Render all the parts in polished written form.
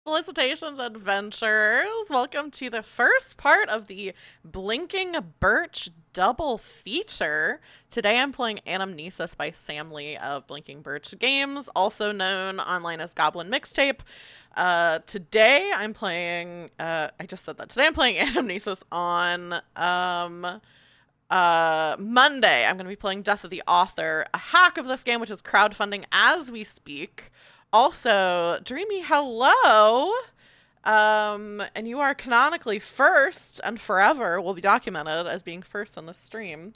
Felicitations, adventurers! Welcome to the first part of the Blinking Birch double feature. Today I'm playing Anamnesis by Sam Lee of Blinking Birch Games, also known online as Goblin Mixtape. Today I'm playing, I just said that. Today I'm playing Anamnesis on, Monday. I'm going to be playing Death of the Author, a hack of this game, which is crowdfunding as we speak. Also, Dreamy, hello. And you are canonically first and forever will be documented as being first on the stream.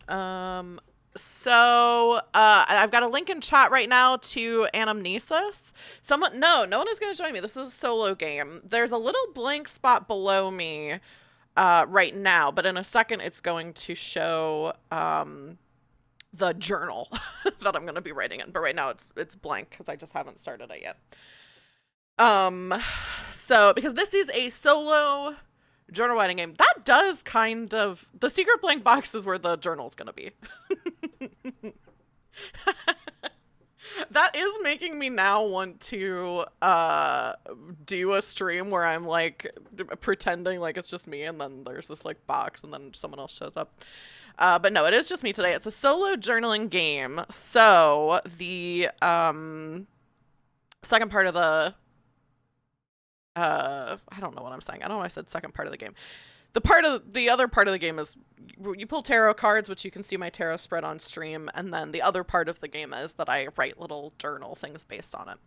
I've got a link in chat right now to Anamnesis. No one is going to join me. This is a solo game. There's a little blank spot below me right now, but in a second it's going to show the journal that I'm going to be writing in. But right now it's blank because I just haven't started it yet. So because this is a solo journal writing game, that does kind of, the secret blank box is where the journal's gonna be. That is making me now want to do a stream where I'm like pretending like it's just me and then there's this like box and then someone else shows up. But no, it is just me today. It's a solo journaling game. So the second part of the I don't know what I'm saying. I don't know why I said second part of the game. The other part of the game is you pull tarot cards, which you can see my tarot spread on stream, and then the other part of the game is that I write little journal things based on it.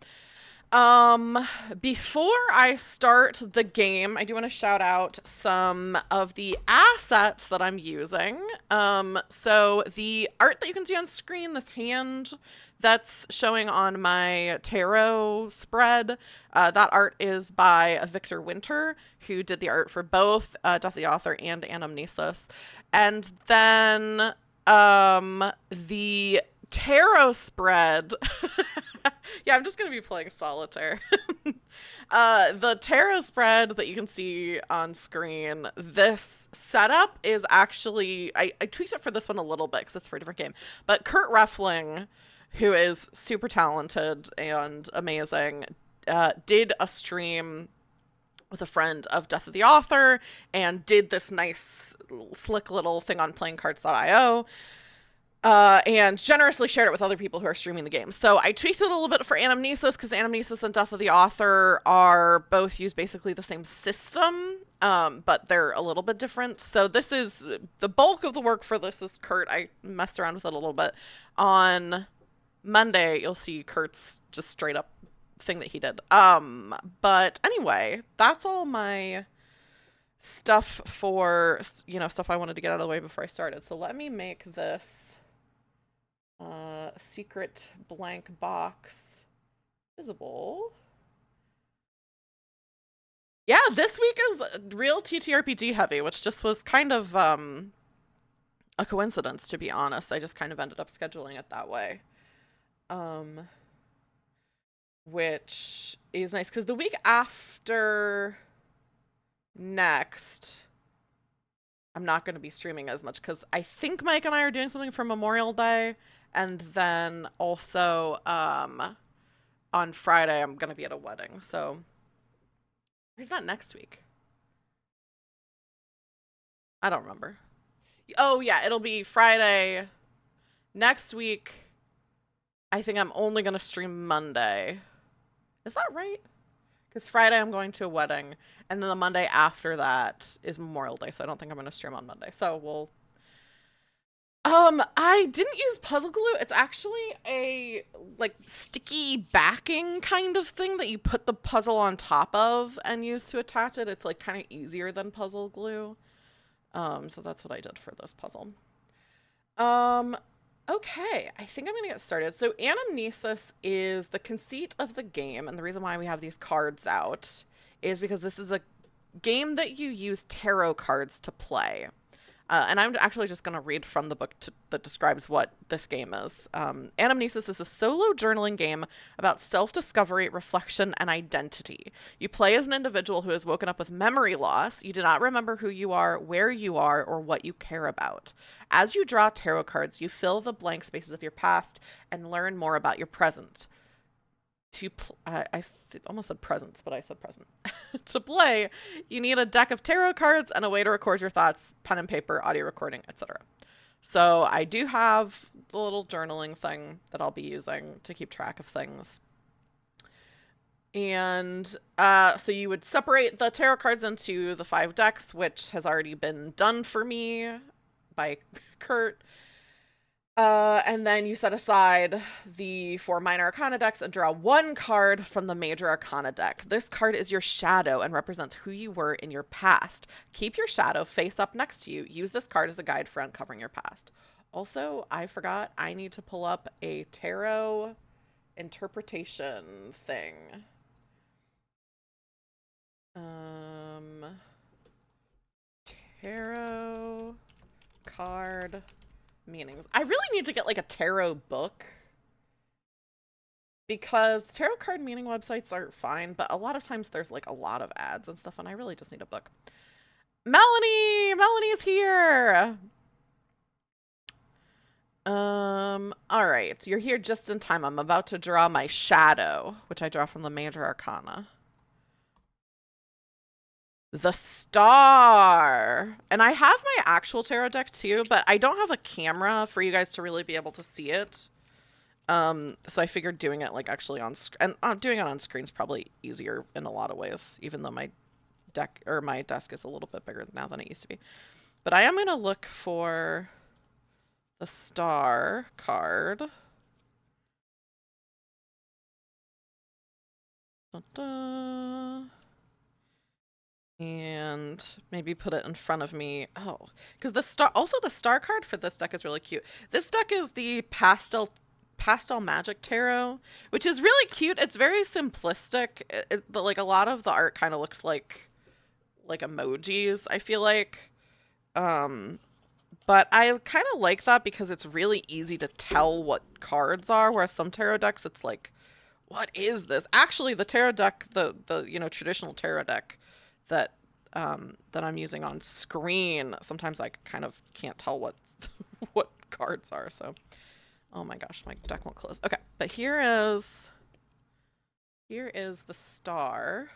Before I start the game, I do want to shout out some of the assets that I'm using. So the art that you can see on screen, this hand that's showing on my tarot spread, that art is by Victor Winter, who did the art for both Death of the Author and Anamnesis. And then the tarot spread. Yeah, I'm just going to be playing solitaire. The tarot spread that you can see on screen, this setup is actually, I tweaked it for this one a little bit because it's for a different game. But Kurt Reffling, who is super talented and amazing, did a stream with a friend of Death of the Author and did this nice, slick little thing on playingcards.io. And generously shared it with other people who are streaming the game. So I tweaked it a little bit for Anamnesis because Anamnesis and Death of the Author are both use basically the same system, but they're a little bit different. So this is the bulk of the work for this is Kurt. I messed around with it a little bit. On Monday, you'll see Kurt's just straight up thing that he did. But anyway, that's all my stuff for, stuff I wanted to get out of the way before I started. So let me make this secret blank box visible. Yeah, this week is real TTRPG heavy, which just was kind of a coincidence, to be honest. I just kind of ended up scheduling it that way. Which is nice because the week after next, I'm not going to be streaming as much because I think Mike and I are doing something for Memorial Day. And then also on Friday, I'm going to be at a wedding. So where's that next week? I don't remember. Oh, yeah, it'll be Friday. Next week, I think I'm only going to stream Monday. Is that right? Because Friday I'm going to a wedding. And then the Monday after that is Memorial Day. So I don't think I'm going to stream on Monday. So we'll... I didn't use puzzle glue. It's actually a, like, sticky backing kind of thing that you put the puzzle on top of and use to attach it. It's, like, kind of easier than puzzle glue. So that's what I did for this puzzle. Okay, I think I'm gonna get started. So Anamnesis is the conceit of the game, and the reason why we have these cards out is because this is a game that you use tarot cards to play. And I'm actually just going to read from the book that describes what this game is. Anamnesis is a solo journaling game about self-discovery, reflection, and identity. You play as an individual who has woken up with memory loss. You do not remember who you are, where you are, or what you care about. As you draw tarot cards, you fill the blank spaces of your past and learn more about your present. I almost said presents, but I said present. To play, you need a deck of tarot cards and a way to record your thoughts, pen and paper, audio recording, etc. So I do have the little journaling thing that I'll be using to keep track of things. And so you would separate the tarot cards into the 5 decks, which has already been done for me by Kurt. And then you set aside the 4 minor arcana decks and draw 1 card from the major arcana deck. This card is your shadow and represents who you were in your past. Keep your shadow face up next to you. Use this card as a guide for uncovering your past. Also, I forgot I need to pull up a tarot interpretation thing. Tarot card meanings. I really need to get like a tarot book because the tarot card meaning websites are fine, but a lot of times there's like a lot of ads and stuff, and I really just need a book. Melanie's here. All right, you're here just in time. I'm about to draw my shadow, which I draw from the major arcana. The Star. And I have my actual tarot deck too, but I don't have a camera for you guys to really be able to see it. So I figured doing it like actually on screen, and doing it on screen is probably easier in a lot of ways, even though my desk is a little bit bigger now than it used to be. But I am going to look for the Star card. Da-da. And maybe put it in front of me. Oh, because the star card for this deck is really cute. This deck is the pastel magic tarot, which is really cute. It's very simplistic. Like a lot of the art kind of looks like emojis, I feel like. But I kind of like that because it's really easy to tell what cards are, whereas some tarot decks it's like, what is this? Actually, the tarot deck, the traditional tarot deck that I'm using on screen, sometimes I kind of can't tell what what cards are. So, oh my gosh, my deck won't close. Okay, but here is the Star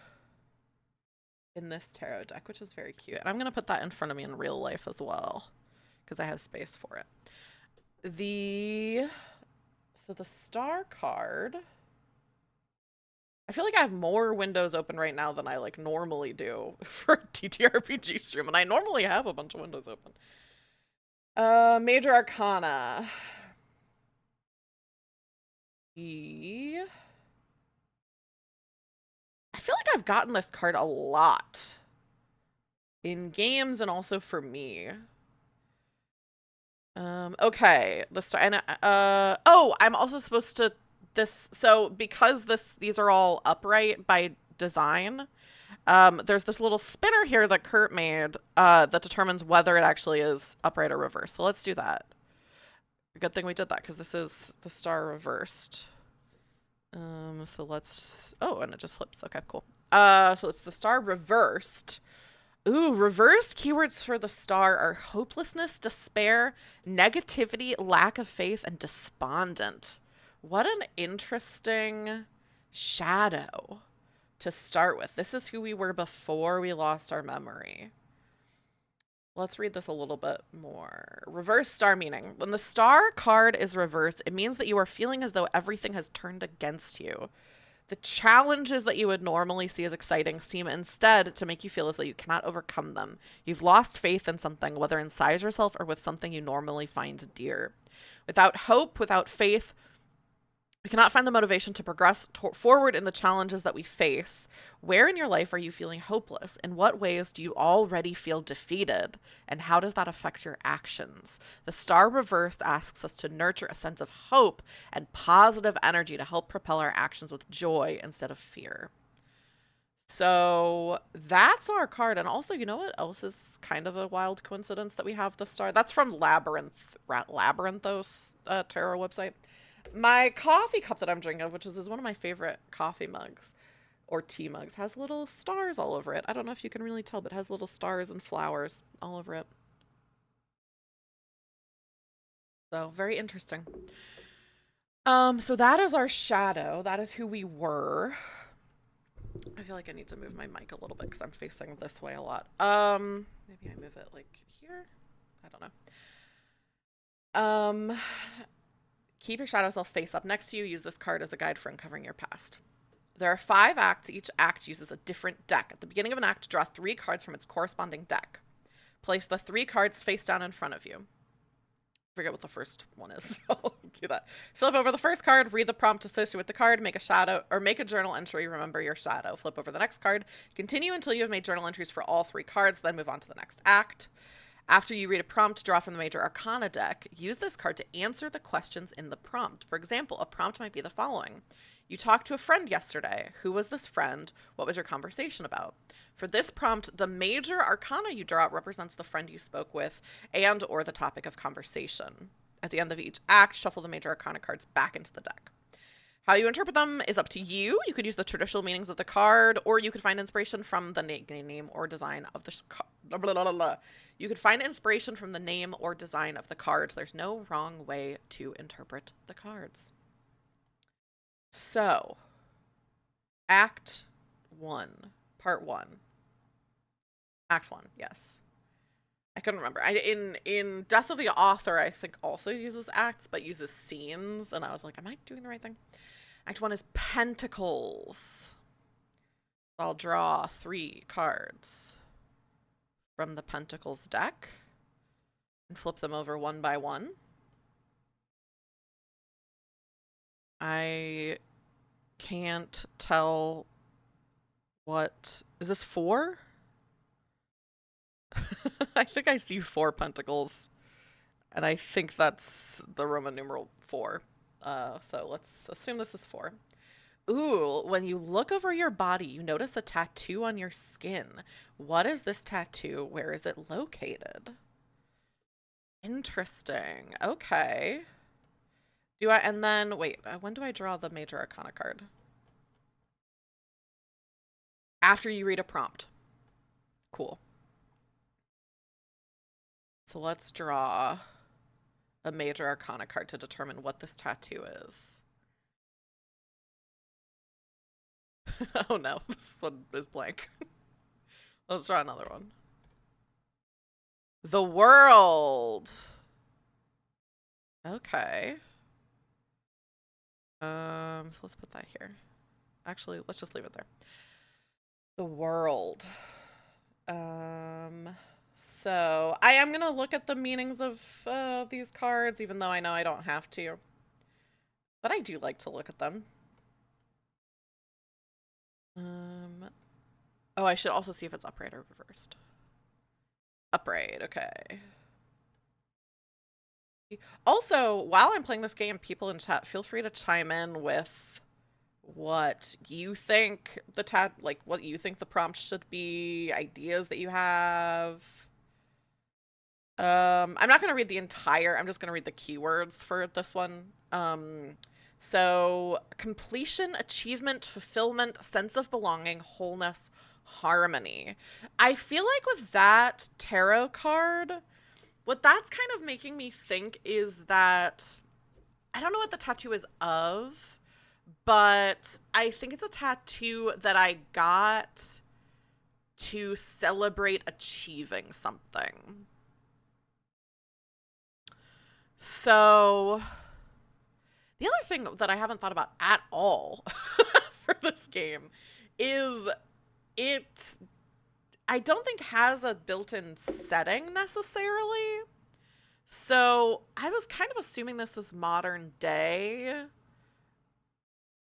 in this tarot deck, which is very cute. And I'm gonna put that in front of me in real life as well because I have space for it. So the Star card. I feel like I have more windows open right now than I like normally do for a TTRPG stream, and I normally have a bunch of windows open. Major Arcana. I feel like I've gotten this card a lot in games and also for me. Okay, the Star, and oh, I'm also supposed to so because these are all upright by design, there's this little spinner here that Kurt made that determines whether it actually is upright or reversed. So let's do that. Good thing we did that because this is the Star reversed. So let's, oh, and it just flips. Okay, cool. So it's the Star reversed. Ooh, reversed keywords for the Star are hopelessness, despair, negativity, lack of faith, and despondent. What an interesting shadow to start with. This is who we were before we lost our memory. Let's read this a little bit more. Reverse Star meaning. When the Star card is reversed, it means that you are feeling as though everything has turned against you. The challenges that you would normally see as exciting seem instead to make you feel as though you cannot overcome them. You've lost faith in something, whether inside yourself or with something you normally find dear. Without hope, without faith, we cannot find the motivation to progress forward in the challenges that we face. Where in your life are you feeling hopeless? In what ways do you already feel defeated? And how does that affect your actions? The Star reversed asks us to nurture a sense of hope and positive energy to help propel our actions with joy instead of fear. So that's our card. And also, you know what else is kind of a wild coincidence that we have the Star? That's from Labyrinthos tarot website. My coffee cup that I'm drinking, which is one of my favorite coffee mugs or tea mugs, has little stars all over it. I don't know if you can really tell, but it has little stars and flowers all over it. So very interesting. So that is our shadow. That is who we were. I feel like I need to move my mic a little bit because I'm facing this way a lot. Maybe I move it like here. I don't know. Keep your shadow self face up next to you. Use this card as a guide for uncovering your past. There are 5 acts. Each act uses a different deck. At the beginning of an act, draw 3 cards from its corresponding deck. Place the 3 cards face down in front of you. Forget what the first one is, so I'll do that. Flip over the first card, read the prompt associated with the card, make a shadow or make a journal entry, remember your shadow. Flip over the next card, continue until you have made journal entries for all 3 cards, then move on to the next act. After you read a prompt, draw from the Major Arcana deck. Use this card to answer the questions in the prompt. For example, a prompt might be the following. You talked to a friend yesterday. Who was this friend? What was your conversation about? For this prompt, the Major Arcana you draw represents the friend you spoke with and or the topic of conversation. At the end of each act, shuffle the Major Arcana cards back into the deck. How you interpret them is up to you. You could use the traditional meanings of the card, or you could find inspiration from the name or design of the card. You could find inspiration from the name or design of the cards. There's no wrong way to interpret the cards. So, Act 1, Part 1. Act 1, yes. I couldn't remember. In Death of the Author, I think also uses acts, but uses scenes, and I was like, am I doing the right thing? Act 1 is Pentacles. I'll draw 3 cards from the Pentacles deck and flip them over one by one. I can't tell what... Is this 4? I think I see 4 pentacles. And I think that's the Roman numeral 4. So let's assume this is 4. Ooh, when you look over your body, you notice a tattoo on your skin. What is this tattoo? Where is it located? Interesting. Okay. And then, wait, when do I draw the Major Arcana card? After you read a prompt. Cool. So let's draw a Major Arcana card to determine what this tattoo is. Oh no, this one is blank. Let's draw another one. The World. Okay. So let's put that here. Actually, let's just leave it there. The World. So I am gonna look at the meanings of these cards, even though I know I don't have to. But I do like to look at them. Oh, I should also see if it's upright or reversed. Upright, okay. Also, while I'm playing this game, people in chat, feel free to chime in with what you think what you think the prompt should be, ideas that you have. I'm not going to read the entire, I'm just going to read the keywords for this one. So completion, achievement, fulfillment, sense of belonging, wholeness, harmony. I feel like with that tarot card, what that's kind of making me think is that I don't know what the tattoo is of, but I think it's a tattoo that I got to celebrate achieving something. So the other thing that I haven't thought about at all for this game is I don't think has a built-in setting necessarily. So I was kind of assuming this was modern day,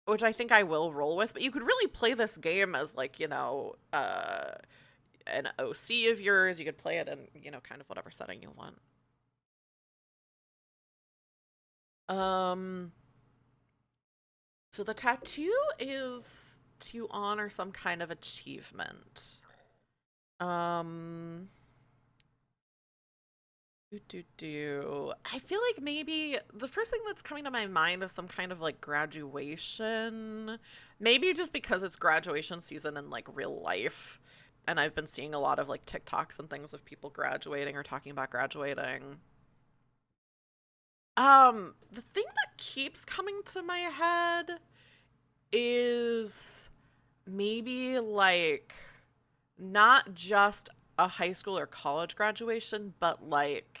which I think I will roll with, but you could really play this game as like, you know, an OC of yours. You could play it in, you know, kind of whatever setting you want. So the tattoo is to honor some kind of achievement. I feel like maybe the first thing that's coming to my mind is some kind of like graduation. Maybe just because it's graduation season in like real life. And I've been seeing a lot of like TikToks and things of people graduating or talking about graduating. The thing that keeps coming to my head is maybe like not just a high school or college graduation, but like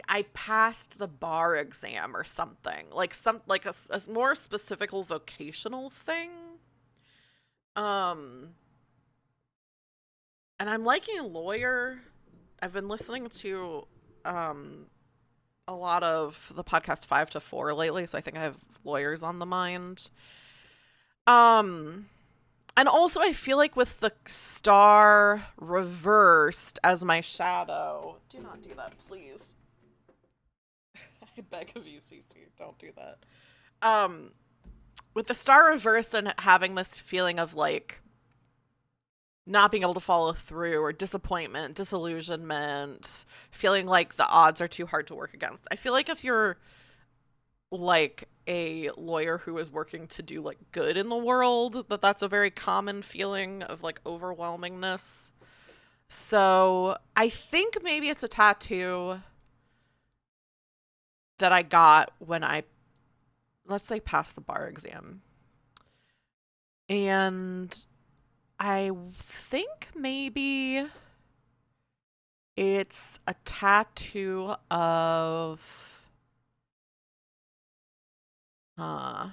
I passed the bar exam or something. Like a more specific vocational thing. Um and I'm liking lawyer. I've been listening to um a lot of the podcast 5 to 4 lately, so I think I have lawyers on the mind. Um and also I feel like with the star reversed as my shadow. Do not do that, please. I beg of you, Cece, don't do that. Um with the star reversed and having this feeling of like not being able to follow through or disappointment, disillusionment, feeling like the odds are too hard to work against. I feel like if you're like a lawyer who is working to do like good in the world, that's a very common feeling of like overwhelmingness. So I think maybe it's a tattoo that I got when I, let's say, passed the bar exam. And I think maybe it's a tattoo of uh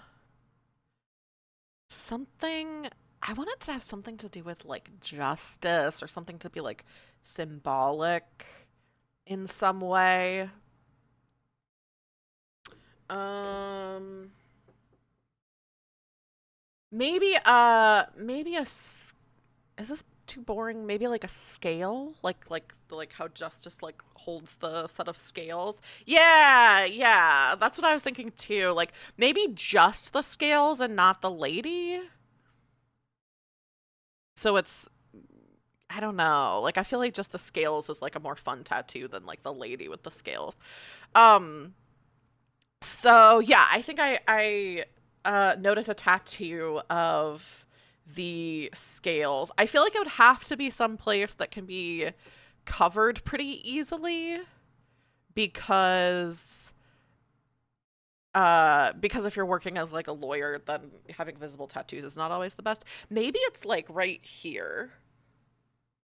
something. I want it to have something to do with like justice or something to be like symbolic in some way. Um maybe is this too boring? Maybe like a scale, like how justice like holds the set of scales. Yeah, yeah, that's what I was thinking too. Like maybe just the scales and not the lady. So it's, I don't know. Like I feel like just the scales is like a more fun tattoo than like the lady with the scales. Um so yeah, I think I noticed a tattoo of the scales. I feel like it would have to be some place that can be covered pretty easily because because if you're working as like a lawyer, then having visible tattoos is not always the best. Maybe it's like right here,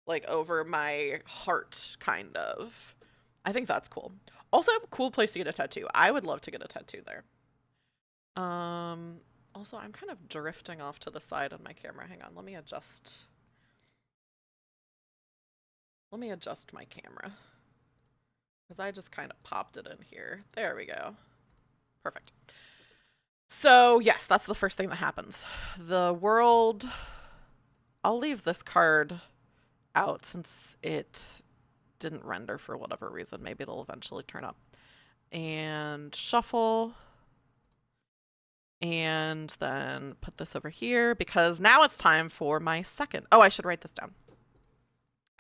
like over my heart kind of. I think that's cool. Also a cool place to get a tattoo. I would love to get a tattoo there. Um, Also, I'm kind of drifting off to the side on my camera. Hang on, let me adjust my camera. Because I just kind of popped it in here. There we go. Perfect. So, yes, that's the first thing that happens. The world... I'll leave this card out since it didn't render for whatever reason. Maybe it'll eventually turn up. And shuffle. And then put this over here because now it's time for my second. Oh, I should write this down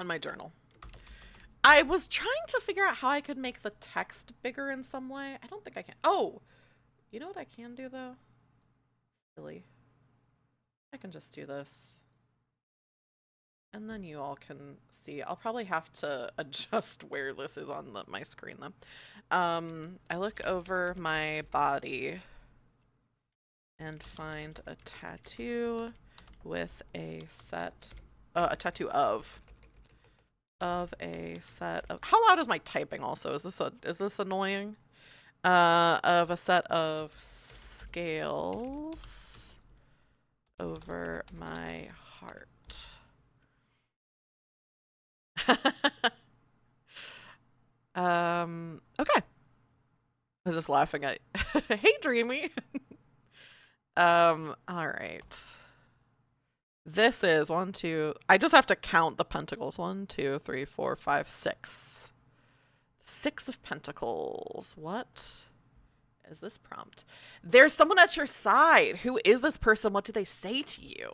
on my journal. I was trying to figure out how I could make the text bigger in some way. I don't think I can. Oh, you know what I can do though? Silly. I can just do this. And then you all can see. I'll probably have to adjust where this is on my screen though. I look over my body and find a tattoo with a tattoo of a set of, how loud is my typing also? Is this annoying? Of a set of scales over my heart. Okay. I was just laughing at hey Dreamy. All right. This is one, two. I just have to count the pentacles. 1, 2, 3, 4, 5, 6. 6 of pentacles. What is this prompt? There's someone at your side. Who is this person? What do they say to you?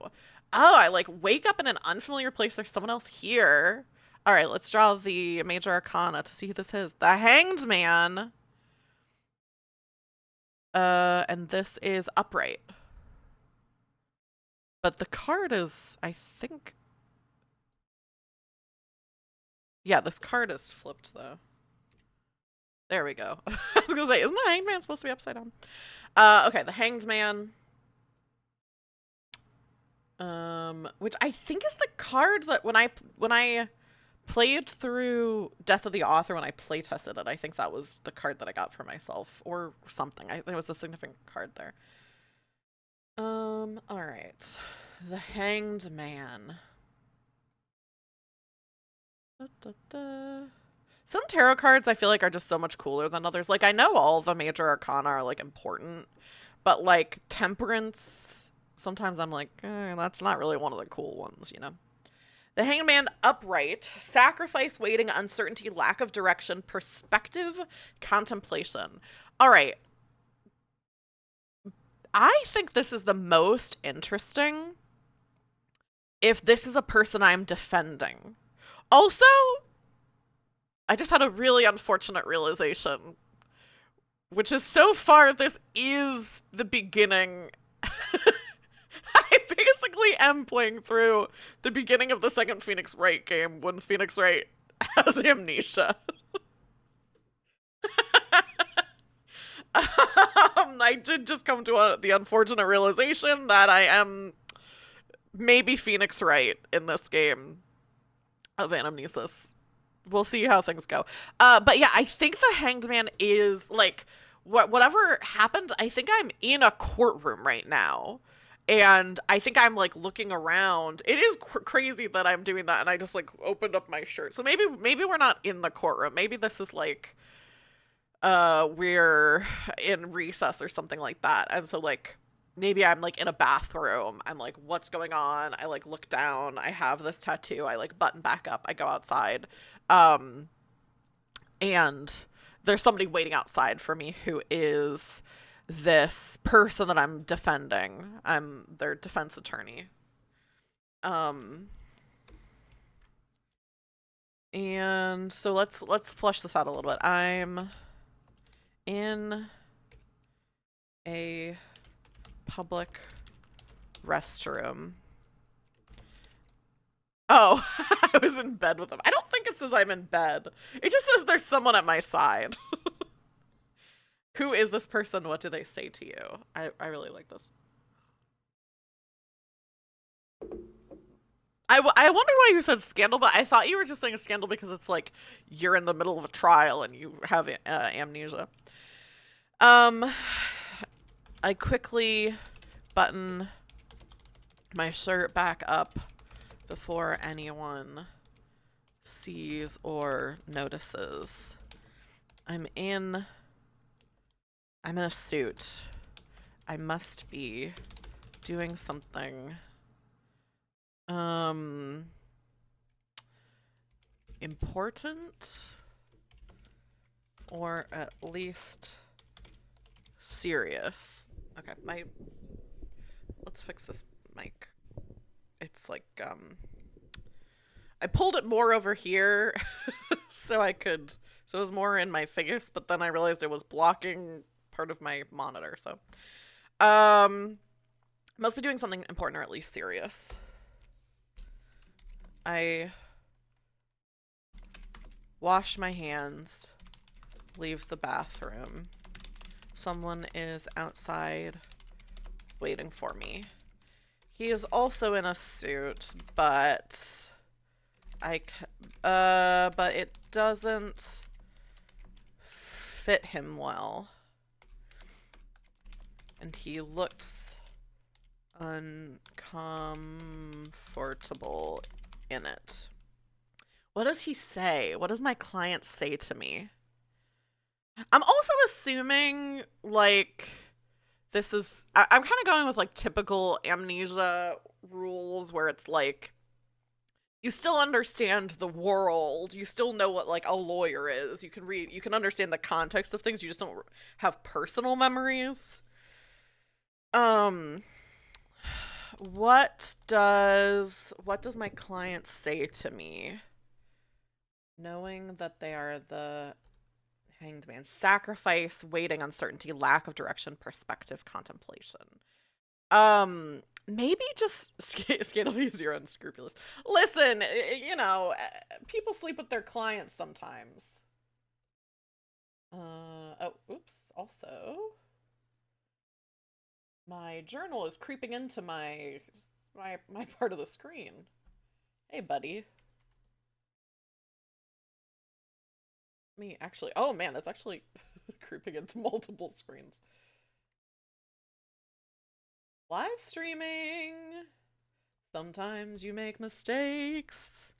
Oh, I like wake up in an unfamiliar place. There's someone else here. All right, let's draw the major arcana to see who this is. The Hanged Man. And this is upright. But the card is, I think... Yeah, this card is flipped, though. There we go. I was gonna say, isn't the Hanged Man supposed to be upside down? Okay, the Hanged Man. Which I think is the card that when I played through Death of the Author, when I play tested it, I think that was the card that I got for myself or something. I think it was a significant card there. All right, the Hanged Man. Da, da, da. Some tarot cards I feel like are just so much cooler than others. Like I know all the major arcana are like important, but like Temperance, sometimes I'm like, that's not really one of the cool ones, you know? The Hanged Man upright, sacrifice, waiting, uncertainty, lack of direction, perspective, contemplation. All right. I think this is the most interesting if this is a person I'm defending. Also, I just had a really unfortunate realization, which is so far this is the beginning. I basically am playing through the beginning of the second Phoenix Wright game when Phoenix Wright has amnesia. I did just come to the unfortunate realization that I am maybe Phoenix Wright in this game of Anamnesis. We'll see how things go. But yeah, I think the Hanged Man is like whatever happened. I think I'm in a courtroom right now, and I think I'm like looking around. It is crazy that I'm doing that, and I just like opened up my shirt. So maybe we're not in the courtroom. Maybe this is like we're in recess or something like that, and so like maybe I'm like in a bathroom. I'm like, what's going on? I like look down. I have this tattoo. I like button back up. I go outside. Um, and there's somebody waiting outside for me who is this person that I'm defending. I'm their defense attorney. Um, and so let's flush this out a little bit. I'm in a public restroom. Oh, I was in bed with them. I don't think it says I'm in bed. It just says there's someone at my side. Who is this person? What do they say to you? I really like this. I wonder why you said scandal, but I thought you were just saying a scandal because it's like you're in the middle of a trial and you have amnesia. I quickly button my shirt back up before anyone sees or notices. I'm in a suit. I must be doing something important or at least serious. Okay, let's fix this mic. It's like I pulled it more over here so it was more in my face, but then I realized it was blocking part of my monitor, so must be doing something important or at least serious. I wash my hands, leave the bathroom. Someone is outside waiting for me. He is also in a suit, but but it doesn't fit him well. And he looks uncomfortable in it. What does he say? What does my client say to me? I'm also assuming, like, this is... I'm kind of going with, like, typical amnesia rules where it's, like, you still understand the world. You still know what, like, a lawyer is. You can understand the context of things. You just don't have personal memories. What does my client say to me? Knowing that they are the Hanged Man. Sacrifice, waiting, uncertainty, lack of direction, perspective, contemplation. Maybe just scandal because you're unscrupulous. Listen, you know, people sleep with their clients sometimes. Oh, oops. Also, my journal is creeping into my part of the screen. Hey, buddy. Me actually. Oh man, it's actually creeping into multiple screens. Live streaming. Sometimes you make mistakes.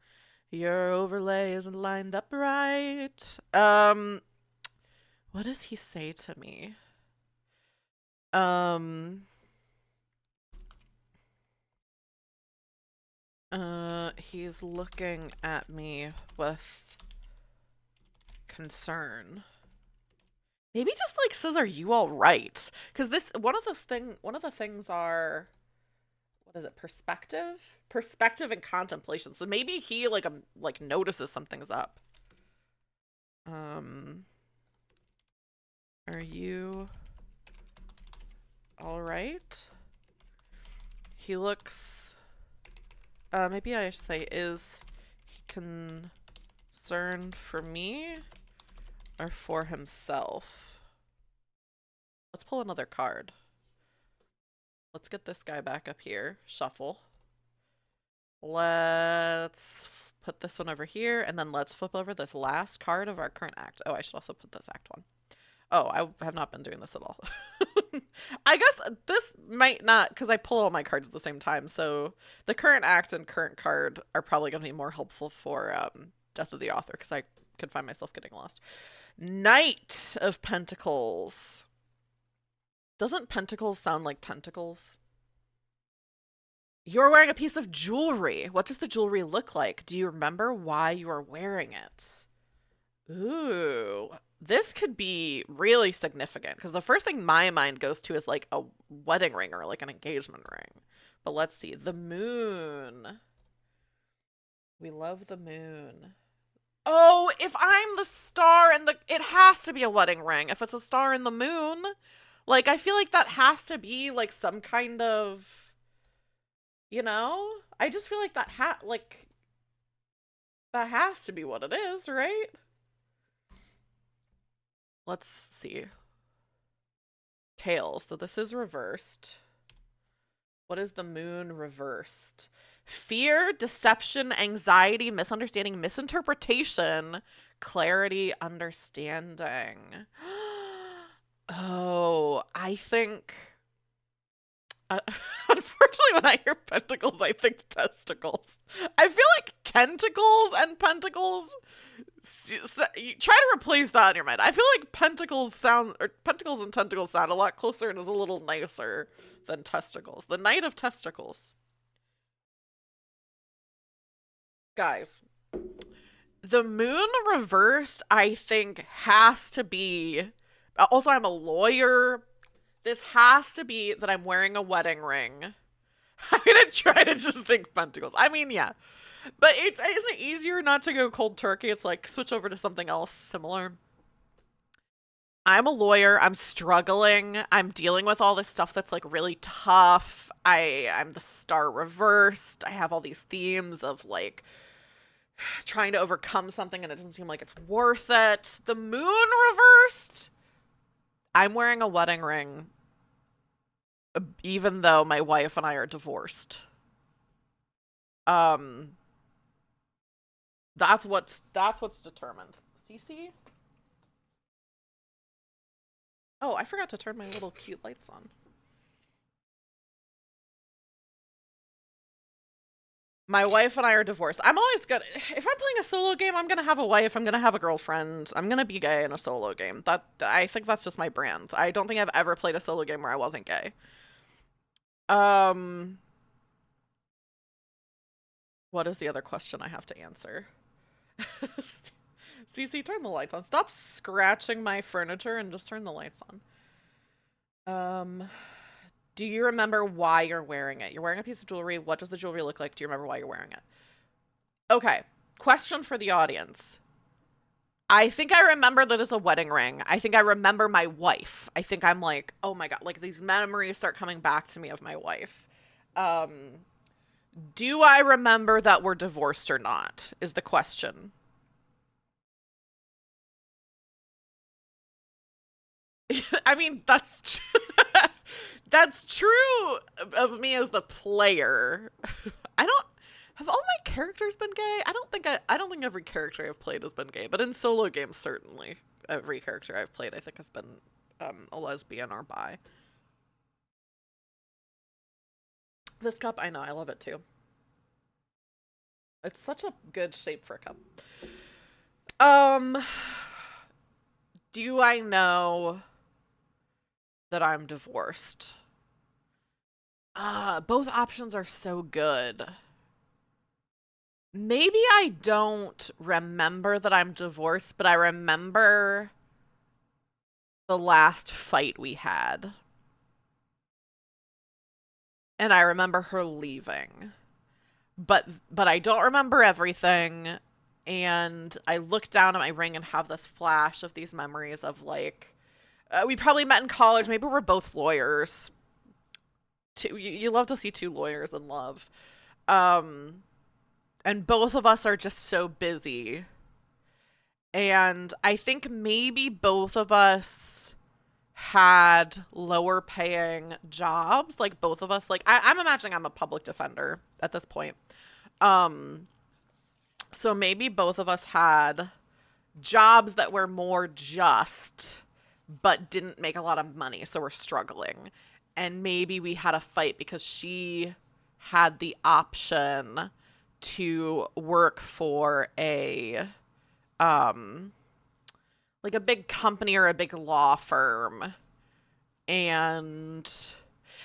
Your overlay isn't lined up right. What does he say to me? Um, he's looking at me with concern. Maybe just like says, "Are you all right?" Because this one of the things are, what is it? Perspective and contemplation. So maybe he like notices something's up. Um, are you all right? He looks. Maybe I should say, is he concerned for me or for himself? Let's pull another card. Let's get this guy back up here. Shuffle. Let's put this one over here, and then let's flip over this last card of our current act. Oh, I should also put this act one. Oh, I have not been doing this at all. I guess this might not, because I pull all my cards at the same time, so the current act and current card are probably going to be more helpful for Death of the Author, because I could find myself getting lost. Knight of Pentacles. Doesn't pentacles sound like tentacles? You're wearing a piece of jewelry. What does the jewelry look like? Do you remember why you are wearing it? Ooh, this could be really significant because the first thing my mind goes to is like a wedding ring or like an engagement ring. But let's see. The moon. We love the moon. Oh, if I'm the star and it has to be a wedding ring. If it's a star in the moon, like I feel like that has to be like some kind of, I just feel like that has to be what it is, right? Let's see. Tails. So this is reversed. What is the moon reversed? Fear, deception, anxiety, misunderstanding, misinterpretation, clarity, understanding. Oh, I think. Uh, Unfortunately, when I hear pentacles, I think testicles. I feel like tentacles and pentacles. You try to replace that in your mind. I feel like pentacles and tentacles sound a lot closer and is a little nicer than testicles. The Knight of Testicles. Guys, the moon reversed, I think, has to be. Also, I'm a lawyer. This has to be that I'm wearing a wedding ring. I'm gonna try to just think pentacles. I mean, yeah. But isn't it easier not to go cold turkey? It's like switch over to something else similar. I'm a lawyer. I'm struggling. I'm dealing with all this stuff that's like really tough. I'm the star reversed. I have all these themes of like trying to overcome something and it doesn't seem like it's worth it. The moon reversed. I'm wearing a wedding ring even though my wife and I are divorced. Um that's what's determined. CC? Oh, I forgot to turn my little cute lights on. My wife and I are divorced. I'm always gonna, if I'm playing a solo game, I'm gonna have a wife, I'm gonna have a girlfriend, I'm gonna be gay in a solo game. I think that's just my brand. I don't think I've ever played a solo game where I wasn't gay. Um, what is the other question I have to answer? CC, turn the lights on. Stop scratching my furniture and just turn the lights on. Do you remember why you're wearing it? You're wearing a piece of jewelry. What does the jewelry look like? Do you remember why you're wearing it? Okay. Question for the audience. I think I remember that it's a wedding ring. I think I remember my wife. I think I'm like, oh my God, like these memories start coming back to me of my wife. Um, do I remember that we're divorced or not? Is the question. I mean, that's true of me as the player. I don't have all my characters been gay? I don't think every character I've played has been gay, but in solo games certainly every character I've played I think has been a lesbian or bi. This cup, I know, I love it too. It's such a good shape for a cup. Um, do I know that I'm divorced? Both options are so good. Maybe I don't remember that I'm divorced, but I remember the last fight we had. And I remember her leaving. But I don't remember everything. And I look down at my ring and have this flash of these memories of like we probably met in college. Maybe we're both lawyers. You love to see two lawyers in love. Um, and both of us are just so busy. And I think maybe both of us had lower paying jobs. Like both of us, like I'm imagining I'm a public defender at this point. Um, so maybe both of us had jobs that were more just, but didn't make a lot of money. So we're struggling. And maybe we had a fight because she had the option to work for a um like a big company or a big law firm, and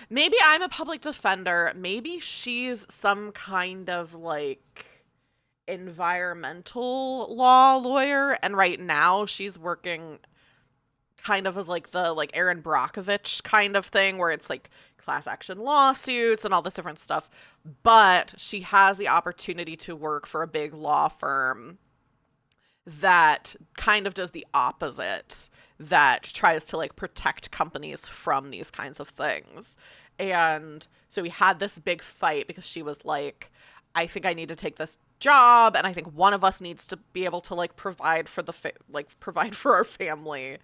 maybe I'm a public defender, maybe she's some kind of like environmental law lawyer, and right now she's working kind of as like the like Aaron Brockovich kind of thing where it's like class action lawsuits and all this different stuff, but she has the opportunity to work for a big law firm that kind of does the opposite, that tries to like protect companies from these kinds of things. And so we had this big fight because she was like, I think I need to take this job and I think one of us needs to be able to like provide for provide for our family.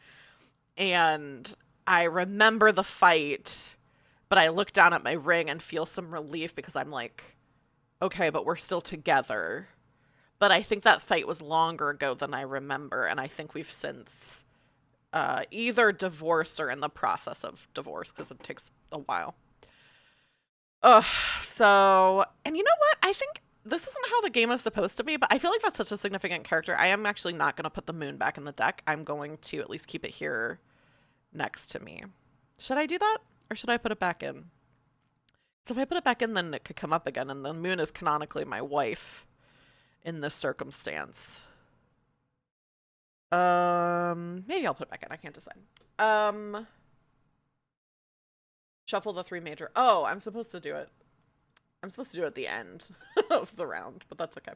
And I remember the fight, but I look down at my ring and feel some relief because I'm like, okay, but we're still together. But I think that fight was longer ago than I remember, and I think we've since either divorced or in the process of divorce because it takes a while. Ugh. So, and you know what? I think this isn't how the game is supposed to be, but I feel like that's such a significant character. I am actually not going to put the moon back in the deck. I'm going to at least keep it here next to me. Should I do that? Or should I put it back in? So if I put it back in, then it could come up again, and the moon is canonically my wife in this circumstance. Maybe I'll put it back in. I can't decide. Shuffle the three major. Oh, I'm supposed to do it. I'm supposed to do it at the end of the round, but that's okay.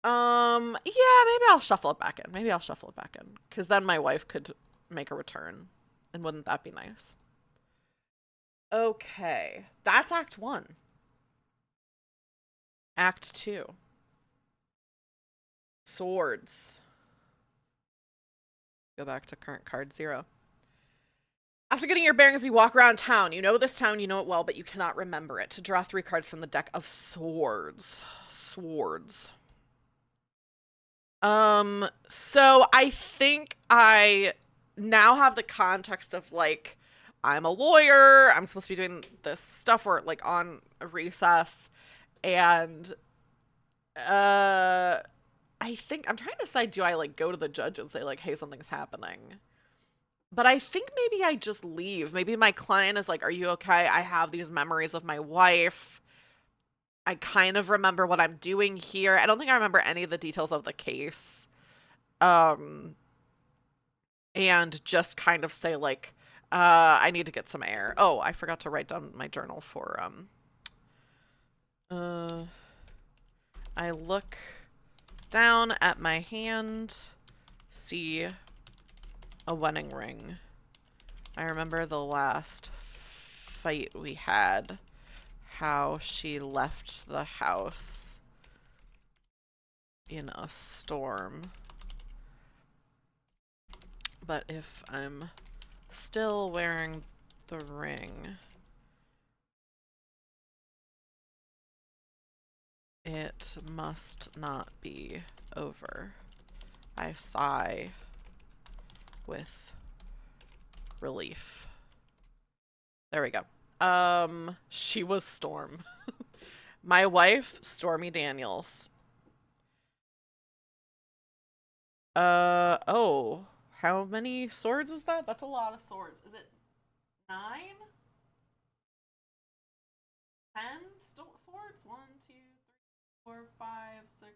Yeah, maybe I'll shuffle it back in. Maybe I'll shuffle it back in, because then my wife could make a return, and wouldn't that be nice? Okay, that's Act 1. Act 2. Swords. Go back to current card 0. After getting your bearings, you walk around town. You know this town, you know it well, but you cannot remember it. To draw 3 cards from the deck of swords. Swords. So I think I now have the context of like, I'm a lawyer, I'm supposed to be doing this stuff where like on a recess, and I think I'm trying to decide, do I like go to the judge and say like, hey, something's happening? But I think maybe I just leave. Maybe my client is like, are you okay? I have these memories of my wife. I kind of remember what I'm doing here. I don't think I remember any of the details of the case. Um, and just kind of say like, I need to get some air. Oh, I forgot to write down my journal for, I look down at my hand, see a wedding ring. I remember the last fight we had, how she left the house in a storm. But if I'm Still wearing the ring. It must not be over. I sigh with relief. There we go. She was Storm. My wife, Stormy Daniels. Oh. How many swords is that? That's a lot of swords. Is it 9? 10 swords? 1, 2, 3, 4, 5, 6,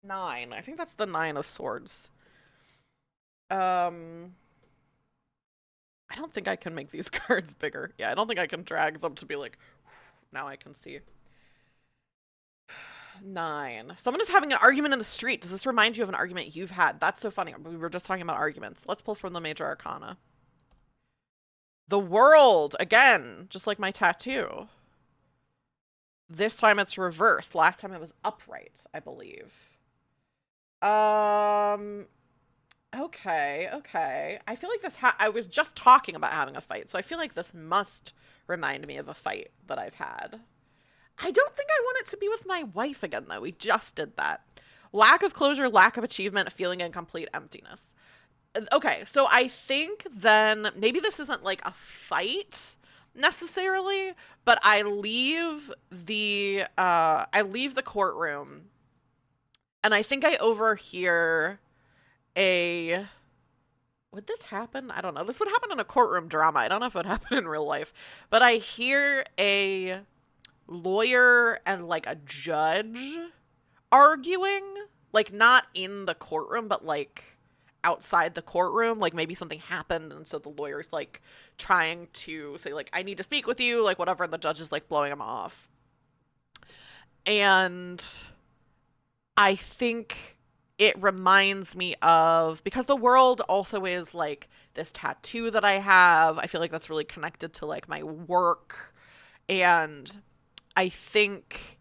9. I think that's the 9 of swords. I don't think I can make these cards bigger. Yeah, I don't think I can drag them to be like, now I can see. 9. Someone is having an argument in the street. Does this remind you of an argument you've had? That's so funny. We were just talking about arguments. Let's pull from the Major Arcana. The World, again, just like my tattoo. This time it's reversed. Last time it was upright, I believe. Okay, okay. I feel like this I was just talking about having a fight, so I feel like this must remind me of a fight that I've had. I don't think I want it to be with my wife again, though. We just did that. Lack of closure, lack of achievement, feeling incomplete emptiness. Okay, so I think then maybe this isn't like a fight necessarily, but I leave the courtroom and I think I overhear a would this happen? I don't know. This would happen in a courtroom drama. I don't know if it would happen in real life, but I hear a lawyer and like a judge arguing, like not in the courtroom, but like outside the courtroom. Like maybe something happened, and so the lawyer's like trying to say like, I need to speak with you, like whatever, and the judge is like blowing him off. And I think it reminds me of, because the world also is like this tattoo that I have. I feel like that's really connected to like my work. And I think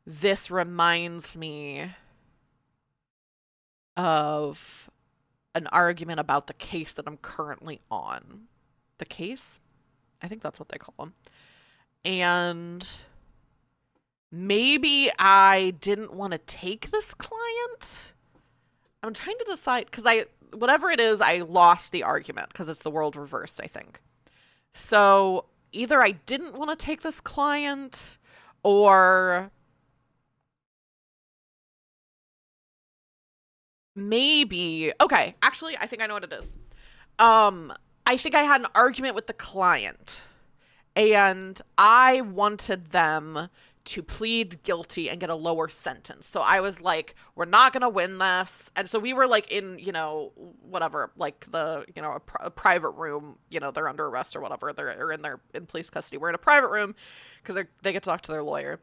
this reminds me of an argument about the case that I'm currently on. The case? I think that's what they call them. And maybe I didn't want to take this client. I'm trying to decide, because whatever it is, I lost the argument because it's the world reversed, I think. So either I didn't want to take this client or maybe, okay, actually, I think I know what it is. I think I had an argument with the client and I wanted them to plead guilty and get a lower sentence. So I was like, we're not going to win this. And so we were like in, whatever, like a private room, they're under arrest or whatever. They're in police custody. We're in a private room because they get to talk to their lawyer.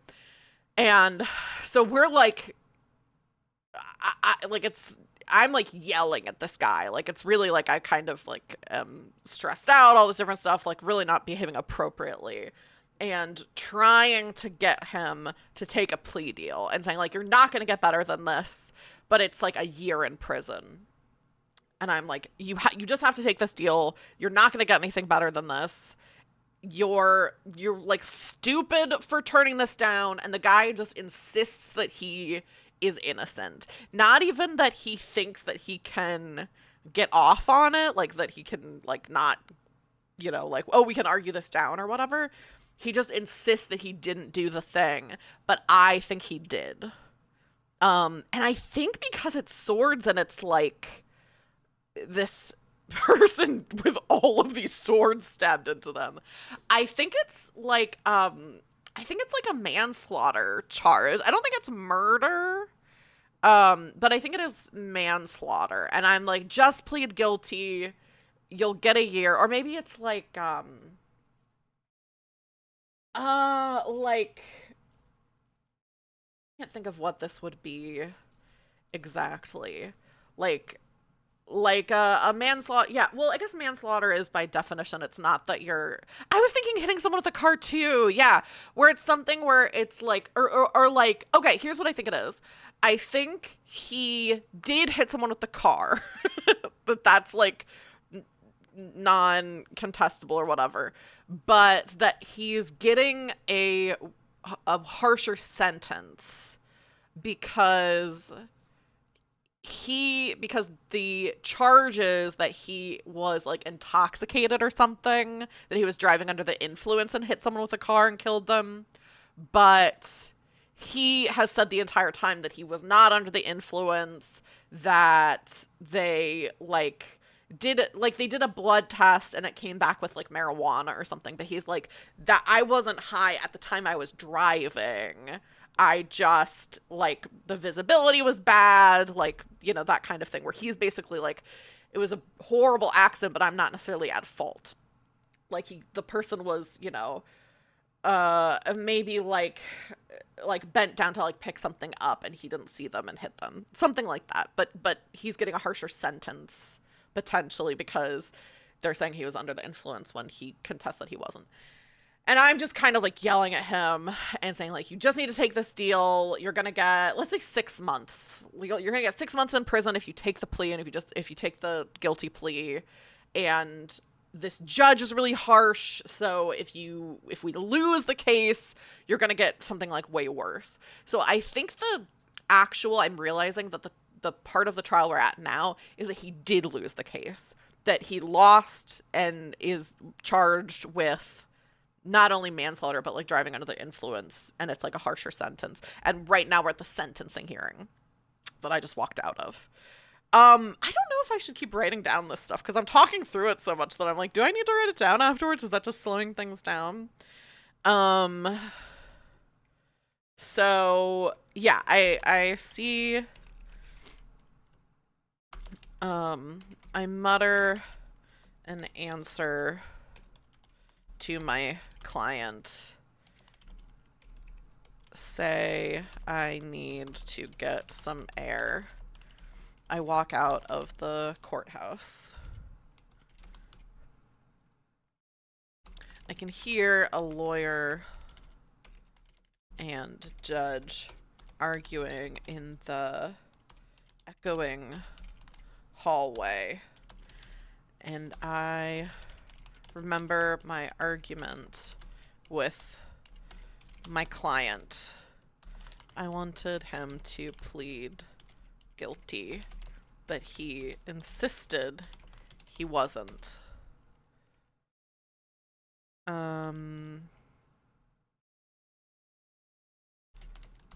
And so we're like, I'm like yelling at this guy. Like, it's really like I kind of like am stressed out, all this different stuff, like really not behaving appropriately and trying to get him to take a plea deal and saying like, you're not going to get better than this, but it's like a year in prison. And I'm like, you just have to take this deal. You're not going to get anything better than this. You're like stupid for turning this down. And the guy just insists that he is innocent. Not even that he thinks that he can get off on it, like that he can like not, like, oh, we can argue this down or whatever. He just insists that he didn't do the thing, but I think he did. And I think because it's swords and it's like this person with all of these swords stabbed into them, I think it's like a manslaughter charge. I don't think it's murder. But I think it is manslaughter. And I'm like, just plead guilty. You'll get a year. Or maybe it's like, like, I can't think of what this would be exactly. Like a manslaughter. Yeah, well, I guess manslaughter is by definition, it's not that you're, I was thinking hitting someone with a car too. Yeah, where it's something where it's like, or like, okay, here's what I think it is. I think he did hit someone with the car. But that's like non-contestable or whatever, but that he's getting a harsher sentence because because the charges that he was like intoxicated or something, that he was driving under the influence and hit someone with a car and killed them, but he has said the entire time that he was not under the influence, that they they did a blood test and it came back with like marijuana or something, but he's like, that I wasn't high at the time I was driving. I just, like, the visibility was bad, like, that kind of thing, where he's basically like, it was a horrible accident, but I'm not necessarily at fault. Like, the person was, maybe bent down to like pick something up and he didn't see them and hit them. Something like that. But he's getting a harsher sentence potentially because they're saying he was under the influence when he contests that he wasn't. And I'm just kind of like yelling at him and saying, like, you just need to take this deal. You're going to get, let's say, 6 months. You're going to get 6 months in prison if you take the plea and if you take the guilty plea. And this judge is really harsh. So if we lose the case, you're going to get something like way worse. So I think I'm realizing that the part of the trial we're at now is that he did lose the case, that he lost and is charged with not only manslaughter, but like driving under the influence, and it's like a harsher sentence. And right now we're at the sentencing hearing that I just walked out of. I don't know if I should keep writing down this stuff because I'm talking through it so much that I'm like, do I need to write it down afterwards? Is that just slowing things down? So yeah, I see. I mutter an answer to my client. Say I need to get some air. I walk out of the courthouse. I can hear a lawyer and judge arguing in the echoing hallway. And I remember my argument with my client. I wanted him to plead guilty, but he insisted he wasn't.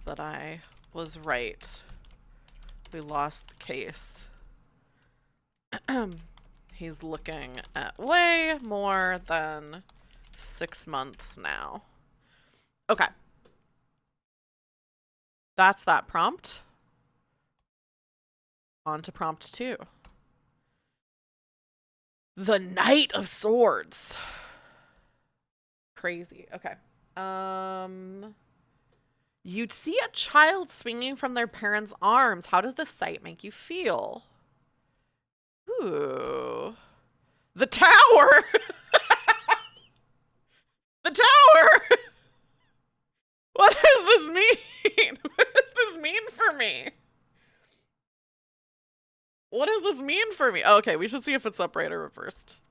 But I was right. We lost the case. He's looking at way more than 6 months now. Okay. That's that prompt. On to prompt 2. The Knight of Swords. Crazy. Okay. You'd see a child swinging from their parents' arms. How does this sight make you feel? Ooh. The tower! The tower! What does this mean? What does this mean for me? What does this mean for me? Okay, we should see if it's upright or reversed.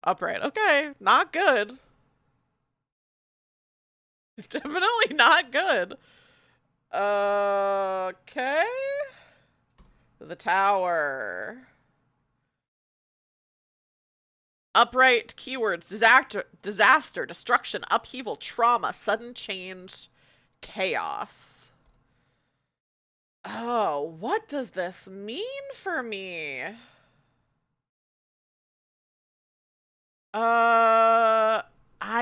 Upright. Okay, not good. Definitely not good. Okay. The tower. Upright keywords: disaster, destruction, upheaval, trauma, sudden change, chaos. Oh, what does this mean for me? I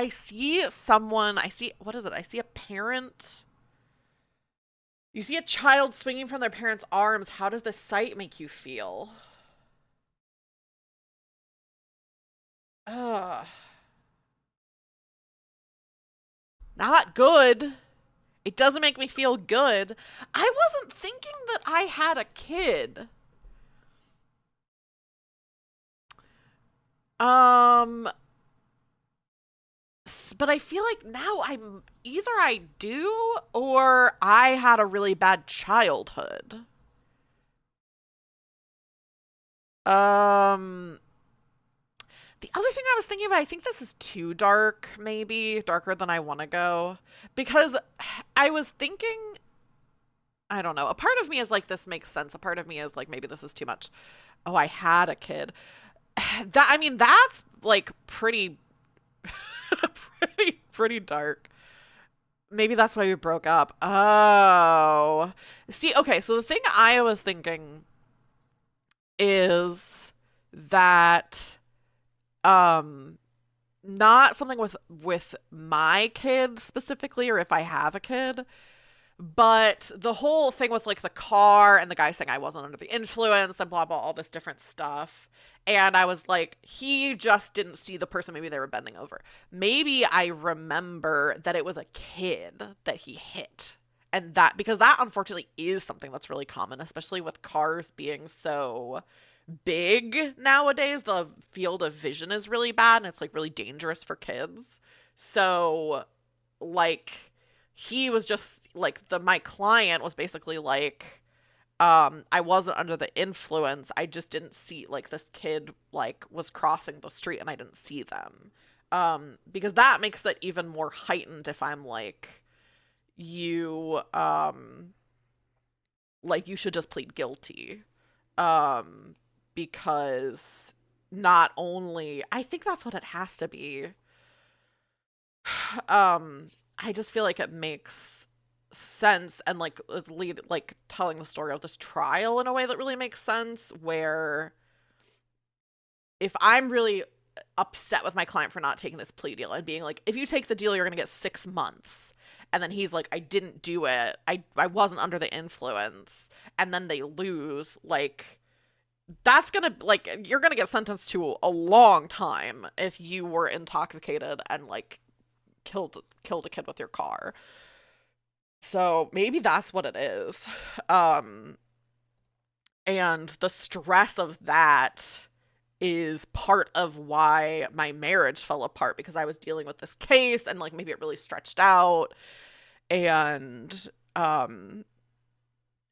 see someone, what is it? I see a parent. You see a child swinging from their parents' arms. How does this sight make you feel? Ugh. Not good. It doesn't make me feel good. I wasn't thinking that I had a kid. But I feel like now either I do or I had a really bad childhood. The other thing I was thinking about, I think this is too dark, maybe darker than I want to go, because I was thinking, I don't know. A part of me is like, this makes sense. A part of me is like, maybe this is too much. Oh, I had a kid. That, I mean, that's like pretty, pretty dark. Maybe that's why we broke up. Oh. See, okay, so the thing I was thinking is that um not something with my kid specifically, or if I have a kid, but the whole thing with like the car and the guy saying I wasn't under the influence and blah blah, all this different stuff. And I was like, he just didn't see the person, maybe they were bending over. Maybe I remember that it was a kid that he hit. And that, because that unfortunately is something that's really common, especially with cars being so big nowadays. The field of vision is really bad and it's like really dangerous for kids. So, like, he was just like, the my client was basically like, I wasn't under the influence, I just didn't see, like, this kid like was crossing the street and I didn't see them. Because that makes it even more heightened if I'm you like, you should just plead guilty. um because not only, I think that's what it has to be. I just feel like it makes sense, and like it's lead like telling the story of this trial in a way that really makes sense, where if I'm really upset with my client for not taking this plea deal and being like, if you take the deal you're going to get 6 months, and then he's like, I didn't do it, I wasn't under the influence, and then they lose, like, that's gonna, like, you're gonna get sentenced to a long time if you were intoxicated and like killed a kid with your car. So maybe that's what it is. Um, and the stress of that is part of why my marriage fell apart, because I was dealing with this case and like maybe it really stretched out, and um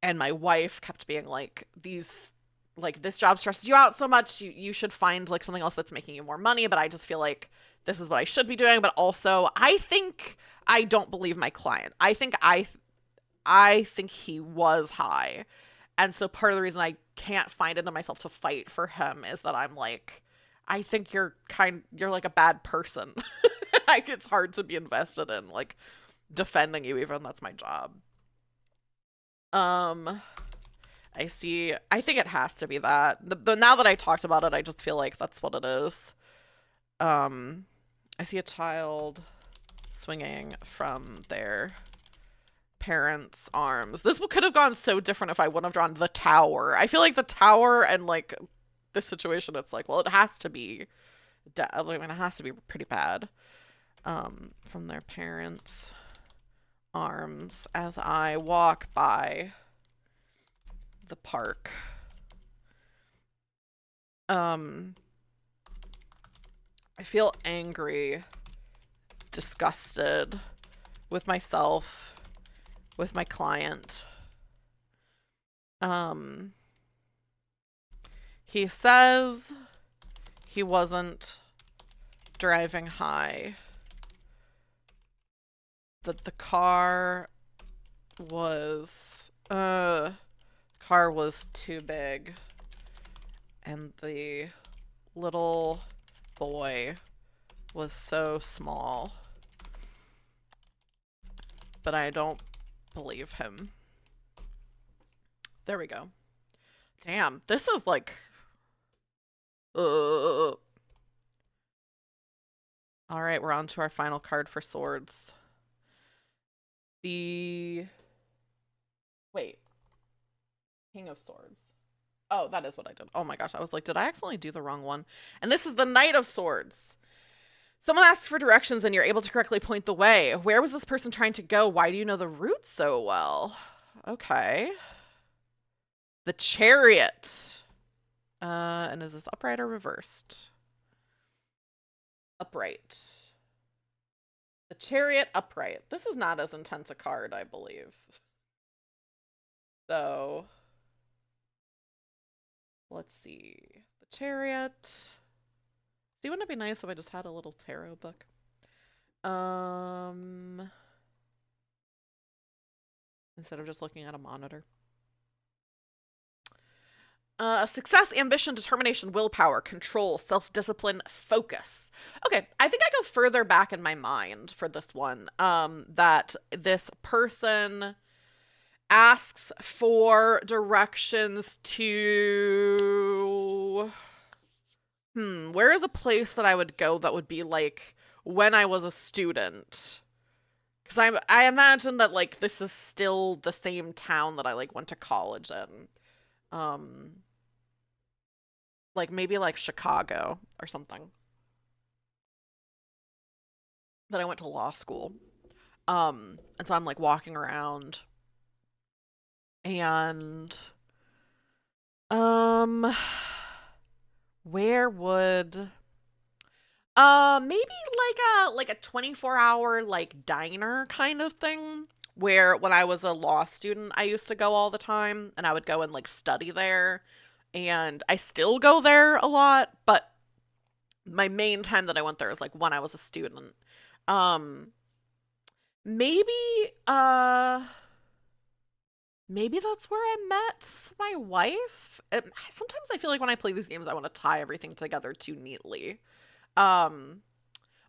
and my wife kept being like, these, like, this job stresses you out so much, you should find like something else that's making you more money. But I just feel like this is what I should be doing. But also I think I don't believe my client. I think he was high. And so part of the reason I can't find it in myself to fight for him is that I'm like, I think you're like a bad person. Like, it's hard to be invested in like defending you, even that's my job. Um, I see. I think it has to be that. Now that I talked about it, I just feel like that's what it is. Um, I see a child swinging from their parents' arms. This could have gone so different if I wouldn't have drawn the tower. I feel like the tower and like this situation, it's like, well, it has to be, I mean, it has to be pretty bad. From their parents' arms as I walk by the park. Um, I feel angry, disgusted with myself, with my client. Um, he says he wasn't driving high, that the was car was too big and the little boy was so small. But I don't believe him. There we go. Damn, this is like, all right, we're on to our final card for swords. The, wait, King of Swords. Oh, that is what I did. Oh my gosh, I was like, did I accidentally do the wrong one? And this is the Knight of Swords. Someone asks for directions and you're able to correctly point the way. Where was this person trying to go? Why do you know the route so well? Okay. The Chariot. And is this upright or reversed? Upright. The Chariot upright. This is not as intense a card, I believe. So, let's see. The Chariot. See, wouldn't it be nice if I just had a little tarot book? Um, Instead of just looking at a monitor. Success, ambition, determination, willpower, control, self-discipline, focus. Okay, I think I go further back in my mind for this one. That this person asks for directions to where is a place that I would go that would be like when I was a student? Because I imagine that like this is still the same town that I like went to college in. Um, like maybe like Chicago or something. That I went to law school. And so I'm like walking around and um where would maybe like a 24-hour like diner kind of thing where when I was a law student I used to go all the time and I would go and like study there and I still go there a lot, but my main time that I went there is like when I was a student. Um maybe uh maybe that's where I met my wife. Sometimes I feel like when I play these games I want to tie everything together too neatly. Um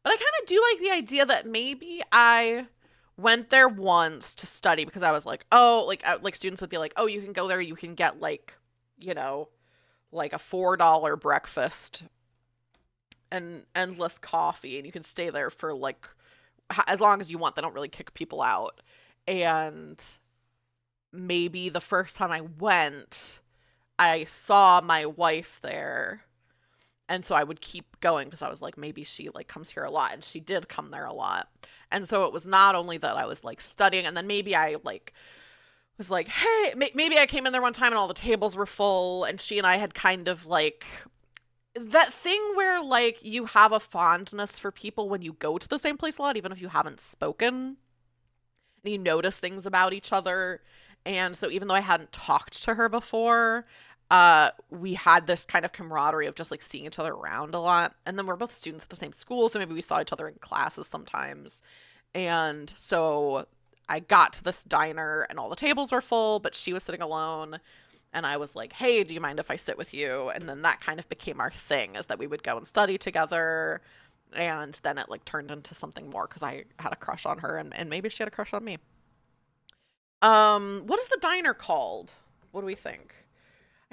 But I kind of do like the idea that maybe I went there once to study because I was like, oh, like students would be like, oh, you can go there, you can get like, you know, like a $4 breakfast and endless coffee, and you can stay there for like as long as you want. They don't really kick people out. And maybe the first time I went, I saw my wife there and so I would keep going because I was like maybe she like comes here a lot, and she did come there a lot. And so it was not only that I was like studying, and then maybe I like was like, hey, maybe I came in there one time and all the tables were full, and she and I had kind of like that thing where like you have a fondness for people when you go to the same place a lot even if you haven't spoken, and you notice things about each other. And so even though I hadn't talked to her before, we had this kind of camaraderie of just like seeing each other around a lot. And then we're both students at the same school, so maybe we saw each other in classes sometimes. And so I got to this diner and all the tables were full, but she was sitting alone. And I was like, hey, do you mind if I sit with you? And then that kind of became our thing, is that we would go and study together. And then it like turned into something more because I had a crush on her, and maybe she had a crush on me. What is the diner called? What do we think?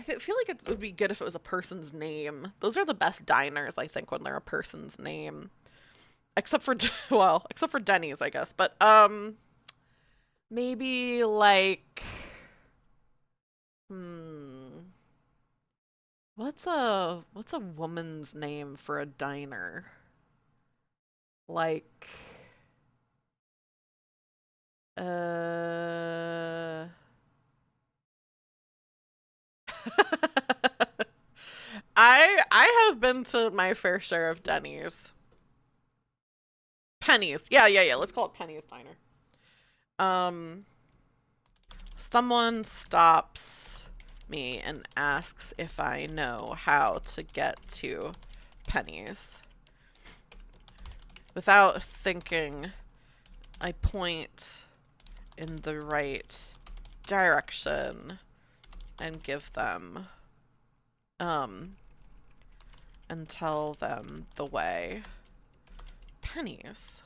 Feel like it would be good if it was a person's name. Those are the best diners, I think, when they're a person's name. Except for, well, except for Denny's, I guess. But, maybe like, hmm, what's a woman's name for a diner? Like, uh, I have been to my fair share of Denny's. Penny's. Yeah, yeah, yeah. Let's call it Penny's Diner. Um, Someone stops me and asks if I know how to get to Penny's. Without thinking, I point in the right direction and give them, um, and tell them the way. Penny's.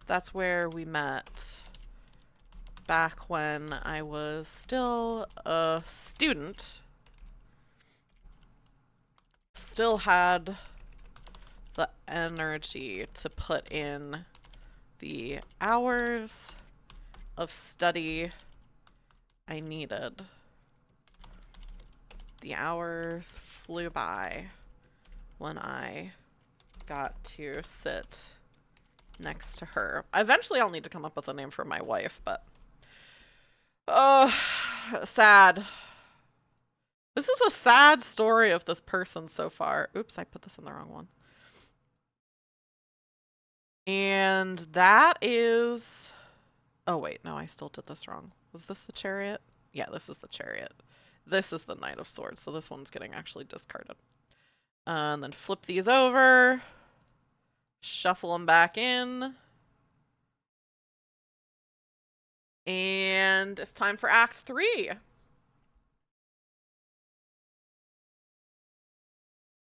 That's where we met back when I was still a student. Still had the energy to put in the hours of study I needed. The hours flew by when I got to sit next to her. Eventually I'll need to come up with a name for my wife, but oh, sad. This is a sad story of this person so far. Oops, I put this in the wrong one. And that is... Oh, wait, no, I still did this wrong. Was this the chariot? Yeah, this is the chariot. This is the Knight of Swords, so this one's getting actually discarded. And then flip these over. Shuffle them back in. And it's time for Act 3.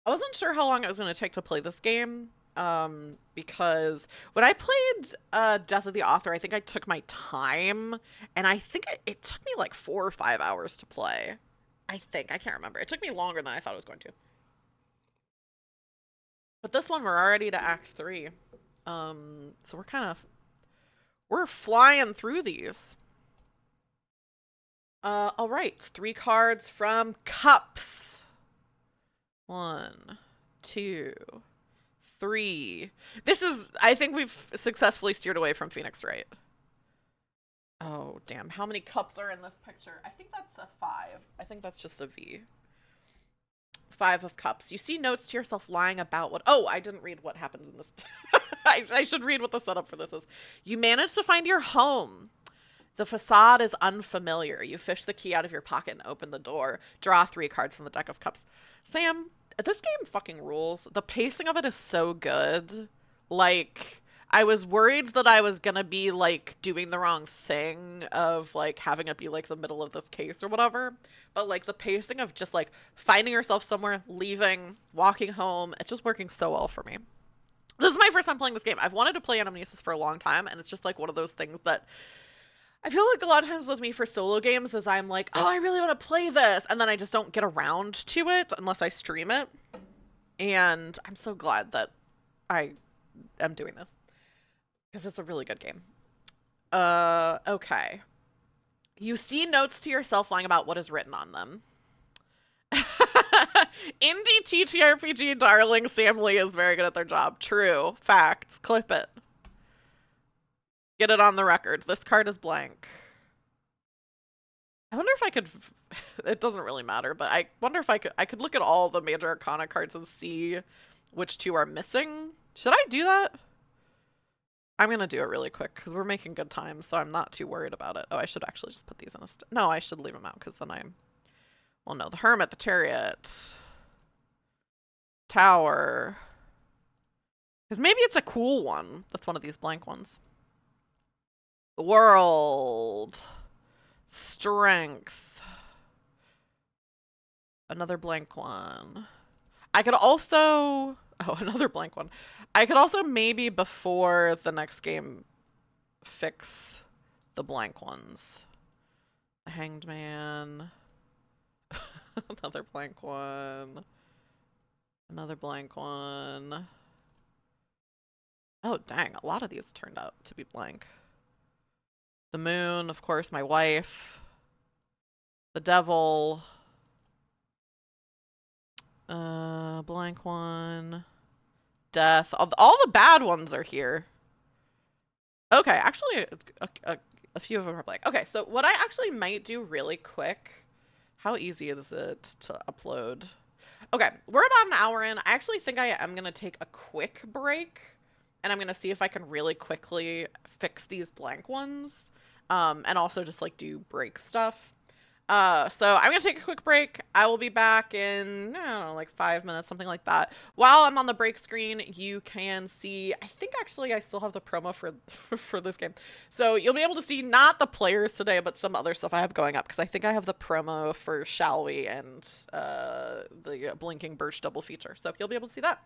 I wasn't sure how long it was going to take to play this game, because when I played Death of the Author, I think I took my time, and I think it took me like 4 or 5 hours to play. I think. I can't remember. It took me longer than I thought it was going to. But this one, we're already to Act 3. So we're flying through these. All right. 3 cards from Cups. 1, 2, 3. This is, I think we've successfully steered away from Phoenix, right? Oh, damn. How many cups are in this picture? I think that's a 5. I think that's just a V. 5 of cups. You see notes to yourself lying about what... Oh, I didn't read what happens in this. I should read what the setup for this is. You manage to find your home. The facade is unfamiliar. You fish the key out of your pocket and open the door. Draw 3 cards from the deck of cups. Sam, this game fucking rules. The pacing of it is so good. Like, I was worried that I was gonna be, like, doing the wrong thing of, like, having it be, like, the middle of this case or whatever. But, like, the pacing of just, like, finding yourself somewhere, leaving, walking home, it's just working so well for me. This is my first time playing this game. I've wanted to play Anamnesis for a long time, and it's just, like, one of those things that... I feel like a lot of times with me for solo games is I'm like, oh, I really want to play this, and then I just don't get around to it unless I stream it. And I'm so glad that I am doing this, because it's a really good game. Okay. You see notes to yourself lying about what is written on them. Indie TTRPG darling Sam Lee is very good at their job. True. Facts. Clip it. Get it on the record. This card is blank. I wonder if I could... It doesn't really matter, but I wonder if I could look at all the major arcana cards and see which 2 are missing. Should I do that? I'm going to do it really quick because we're making good time, so I'm not too worried about it. Oh, I should actually just put these in a... No, I should leave them out because then I'm... Well, no. The Hermit, the Chariot, Tower. Because maybe it's a cool one. That's one of these blank ones. The World. Strength. Another blank one. I could also... Oh, another blank one. I could also maybe before the next game fix the blank ones. The Hanged Man. Another blank one. Another blank one. Oh, dang. A lot of these turned out to be blank. The Moon, of course, my wife. The Devil. Blank one. Death. All the bad ones are here. Okay, actually, a few of them are blank. Okay, so what I actually might do really quick. How easy is it to upload? Okay, we're about an hour in. I actually think I am going to take a quick break. And I'm going to see if I can really quickly fix these blank ones. And also just like do break stuff. So I'm going to take a quick break. I will be back in, I don't know, like 5 minutes, something like that. While I'm on the break screen, you can see, I think actually I still have the promo for this game. So you'll be able to see not the players today, but some other stuff I have going up, because I think I have the promo for Shall We and the Blinking Birch double feature. So you'll be able to see that.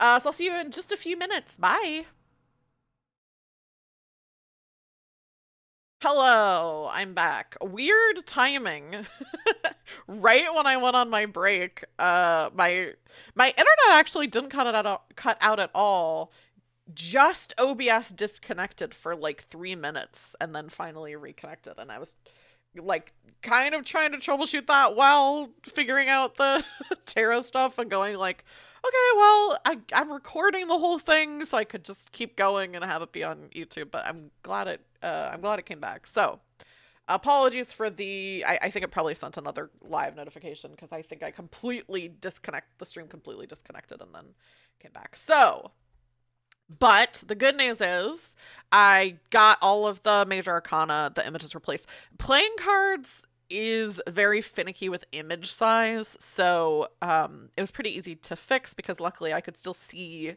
So I'll see you in just a few minutes. Bye. Hello, I'm back. Weird timing. Right when I went on my break, my internet actually didn't cut out at all. Just OBS disconnected for like 3 minutes and then finally reconnected, and I was like kind of trying to troubleshoot that while figuring out the tarot stuff and going like, okay, well, I'm recording the whole thing so I could just keep going and have it be on YouTube, but I'm glad it came back. So apologies for I think it probably sent another live notification because I think the stream completely disconnected and then came back. So, but the good news is I got all of the major arcana, the images replaced. Playing cards is very finicky with image size, so it was pretty easy to fix because luckily I could still see,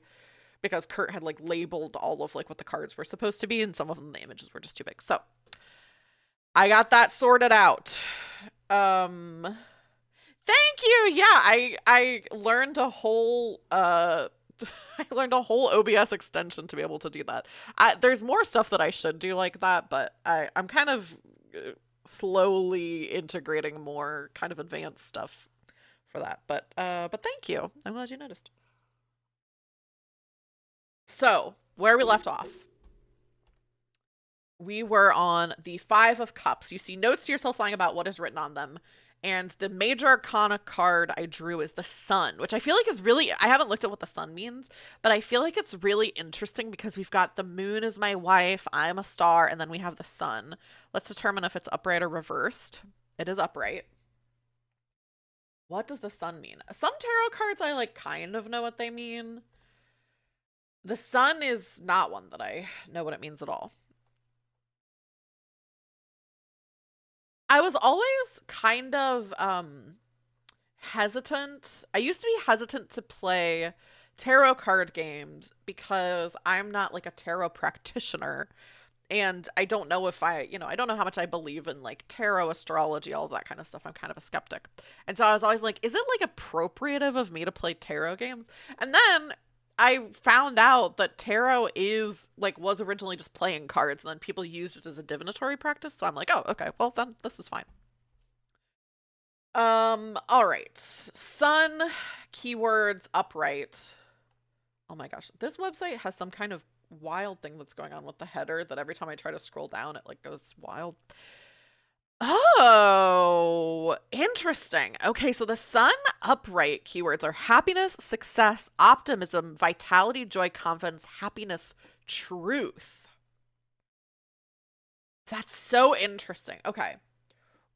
because Kurt had like labeled all of like what the cards were supposed to be, and some of them the images were just too big. So I got that sorted out. Thank you. Yeah, I learned a whole I learned a whole OBS extension to be able to do that. There's more stuff that I should do like that, but I'm kind of slowly integrating more kind of advanced stuff for that. But thank you. I'm glad you noticed. So, where we left off. We were on the Five of Cups. You see notes to yourself lying about what is written on them. And the major arcana card I drew is the sun, which I feel like is really, I haven't looked at what the sun means, but I feel like it's really interesting because we've got the moon as my wife, I'm a star, and then we have the sun. Let's determine if it's upright or reversed. It is upright. What does the sun mean? Some tarot cards I like kind of know what they mean. The sun is not one that I know what it means at all. I was always kind of hesitant. I used to be hesitant to play tarot card games because I'm not like a tarot practitioner. And I don't know if I don't know how much I believe in like tarot, astrology, all of that kind of stuff. I'm kind of a skeptic. And so I was always like, is it like appropriative of me to play tarot games? And then I found out that tarot is like was originally just playing cards and then people used it as a divinatory practice. So I'm like, oh, okay, well then this is fine. All right. Sun keywords upright. Oh my gosh, this website has some kind of wild thing that's going on with the header that every time I try to scroll down, it like goes wild. Oh, interesting. Okay, so the sun upright keywords are happiness, success, optimism, vitality, joy, confidence, happiness, truth. That's so interesting. Okay.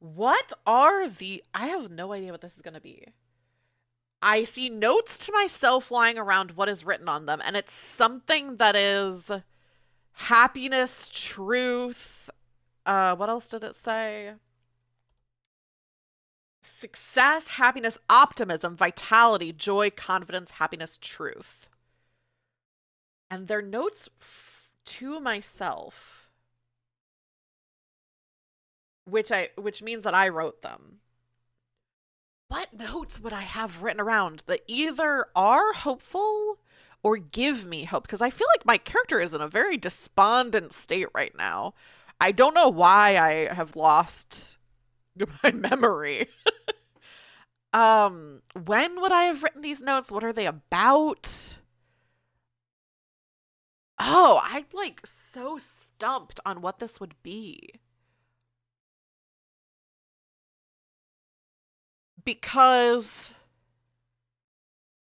What are the... I have no idea what this is going to be. I see notes to myself lying around what is written on them, and it's something that is happiness, truth. What else did it say? Success, happiness, optimism, vitality, joy, confidence, happiness, truth. And they're notes to myself, which means that I wrote them. What notes would I have written around that either are hopeful or give me hope? Because I feel like my character is in a very despondent state right now. I don't know why I have lost my memory. When would I have written these notes? What are they about? Oh, I'm like so stumped on what this would be. Because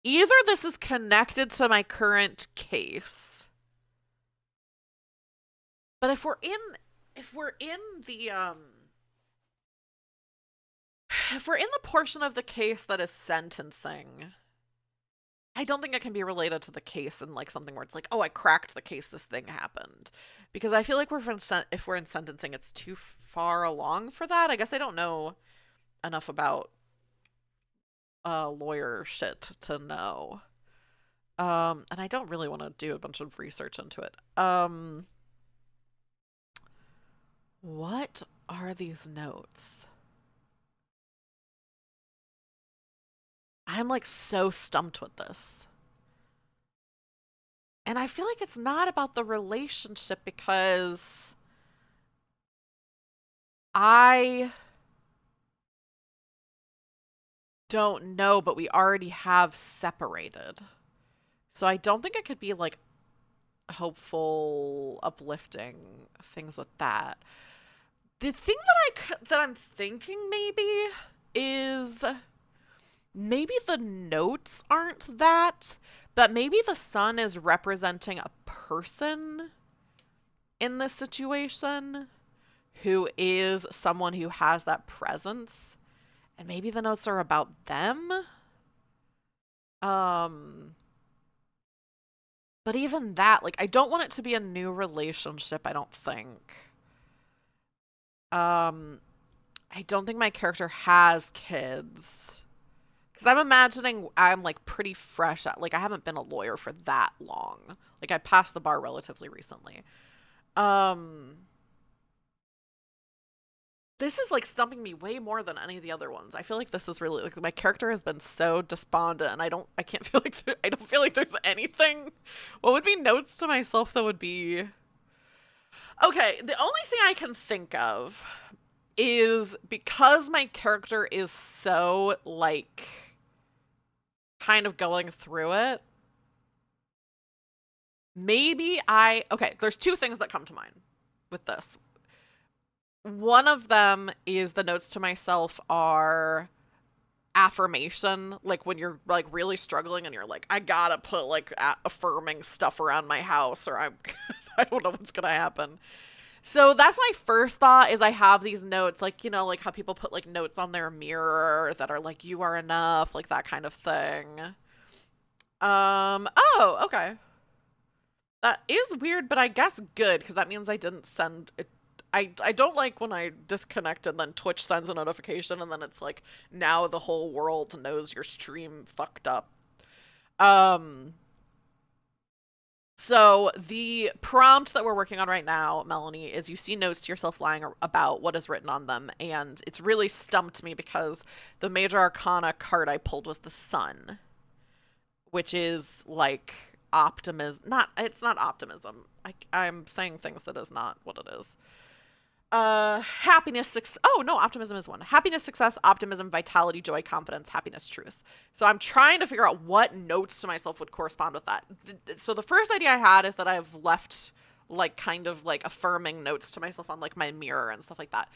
either this is connected to my current case, but if we're in the if we're in the portion of the case that is sentencing, I don't think it can be related to the case and like something where it's like, oh, I cracked the case, this thing happened. Because I feel like if we're in sentencing, it's too far along for that. I guess I don't know enough about lawyer shit to know. And I don't really want to do a bunch of research into it. What are these notes? I'm like so stumped with this. And I feel like it's not about the relationship because I don't know, but we already have separated. So I don't think it could be like hopeful, uplifting things with that. The thing that I'm thinking maybe is maybe the notes aren't that, but maybe the sun is representing a person in this situation who is someone who has that presence, and maybe the notes are about them. But even that, like, I don't want it to be a new relationship, I don't think. I don't think my character has kids. Because I'm imagining I'm like pretty fresh at, like, I haven't been a lawyer for that long. Like, I passed the bar relatively recently. Um, this is like stumping me way more than any of the other ones. I feel like this is really like my character has been so despondent, and I can't feel like I don't feel like there's anything. What would be notes to myself that would be okay? The only thing I can think of is because my character is so like kind of going through it. Maybe I okay. There's two things that come to mind with this. One of them is the notes to myself are affirmation, like when you're like really struggling and you're like, I gotta put like affirming stuff around my house or I'm I don't know what's gonna happen. So that's my first thought is I have these notes, like, you know, like how people put like notes on their mirror that are like you are enough, like that kind of thing. Oh, okay. That is weird, but I guess good because that means I didn't send it. I don't like when I disconnect and then Twitch sends a notification and then it's like now the whole world knows your stream fucked up. Um so the prompt that we're working on right now, Melanie, is you see notes to yourself lying about what is written on them, and it's really stumped me because the major arcana card I pulled was the sun, which is like optimism. Not it's not optimism. I'm saying things that is not what it is. Happiness, oh no, optimism is one. Happiness, success, optimism, vitality, joy, confidence, happiness, truth. So I'm trying to figure out what notes to myself would correspond with that. So the first idea I had is that I've left like kind of like affirming notes to myself on like my mirror and stuff like that.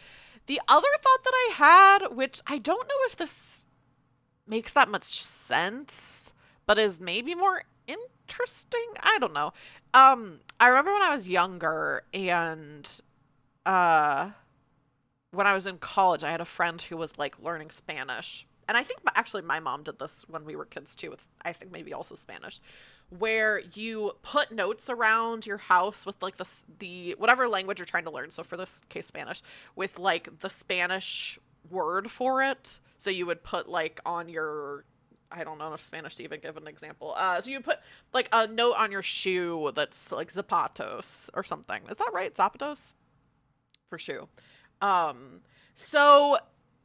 The other thought that I had, which I don't know if this makes that much sense, but is maybe more interesting. I don't know. I remember when I was younger and uh when I was in college, I had a friend who was like learning Spanish. And I think actually my mom did this when we were kids too, with I think maybe also Spanish, where you put notes around your house with like the whatever language you're trying to learn. So for this case, Spanish, with like the Spanish word for it. So you would put like on your I don't know if Spanish to even give an example. So you put like a note on your shoe that's like zapatos or something. Is that right? Zapatos? For shoe. Um, so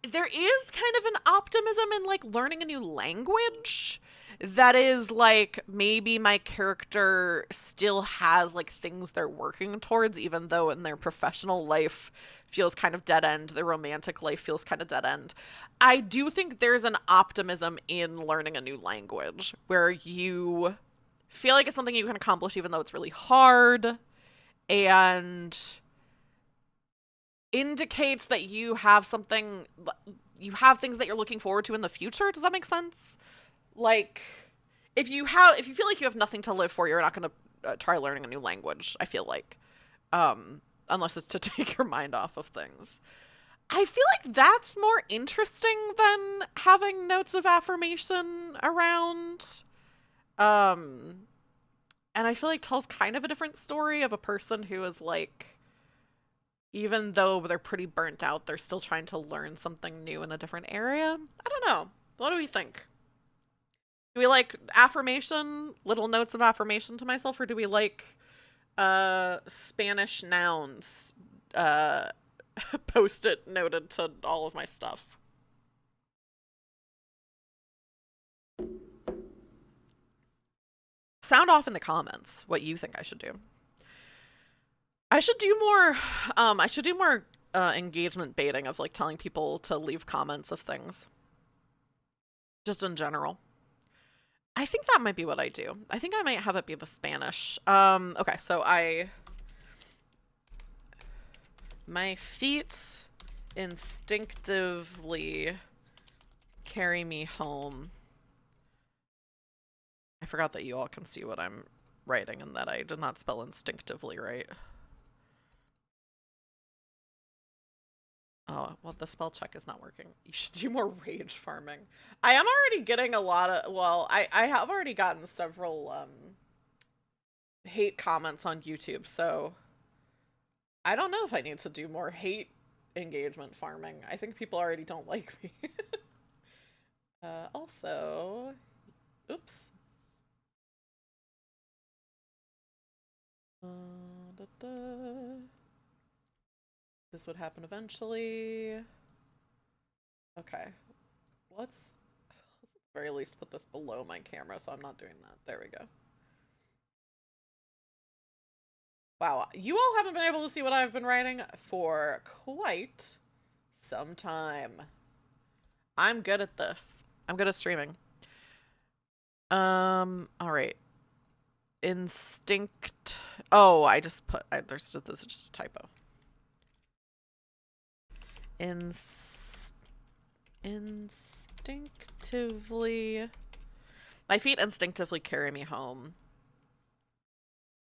there is kind of an optimism in like learning a new language that is like maybe my character still has like things they're working towards, even though in their professional life feels kind of dead end, their romantic life feels kind of dead end. I do think there's an optimism in learning a new language where you feel like it's something you can accomplish even though it's really hard and indicates that you have something you have things that you're looking forward to in the future. Does that make sense? Like if you feel like you have nothing to live for, you're not going to try learning a new language, I feel like. Unless it's to take your mind off of things. I feel like that's more interesting than having notes of affirmation around. Um and I feel like tells kind of a different story of a person who is like even though they're pretty burnt out, they're still trying to learn something new in a different area. I don't know. What do we think? Do we like affirmation, little notes of affirmation to myself, or do we like Spanish nouns uh post-it noted to all of my stuff? Sound off in the comments what you think I should do. I should do more I should do more engagement baiting of like telling people to leave comments of things. Just in general. I think that might be what I do. I think I might have it be the Spanish. Okay, so my feet instinctively carry me home. I forgot that you all can see what I'm writing and that I did not spell instinctively right. Oh, well, the spell check is not working. You should do more rage farming. I am already getting a lot of, well, I have already gotten several, hate comments on YouTube, so I don't know if I need to do more hate engagement farming. I think people already don't like me. Also, oops. Da, da. This would happen eventually. Okay. Let's at the very least put this below my camera so I'm not doing that. There we go. Wow, you all haven't been able to see what I've been writing for quite some time. I'm good at this. I'm good at streaming. All right. Instinct. Oh, I just put. This is just a typo. Instinctively. My feet instinctively carry me home.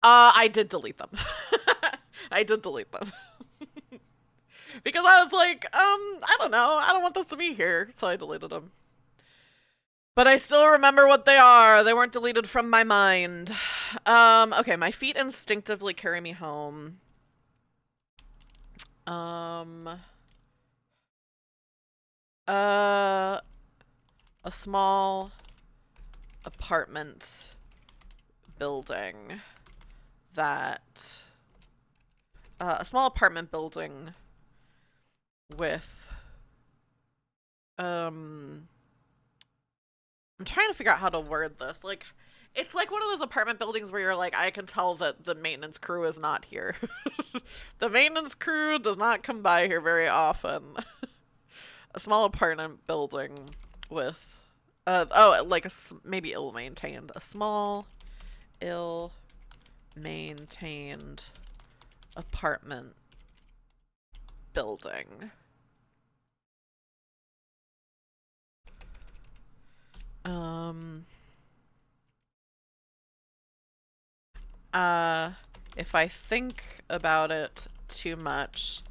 I did delete them. I did delete them. Because I was like, I don't know. I don't want this to be here. So I deleted them. But I still remember what they are. They weren't deleted from my mind. Okay, my feet instinctively carry me home. A small apartment building that a small apartment building with I'm trying to figure out how to word this. Like, it's like one of those apartment buildings where you're like, I can tell that the maintenance crew is not here. The maintenance crew does not come by here very often. A small apartment building with like maybe ill-maintained. A small ill-maintained apartment building. If I think about it too much,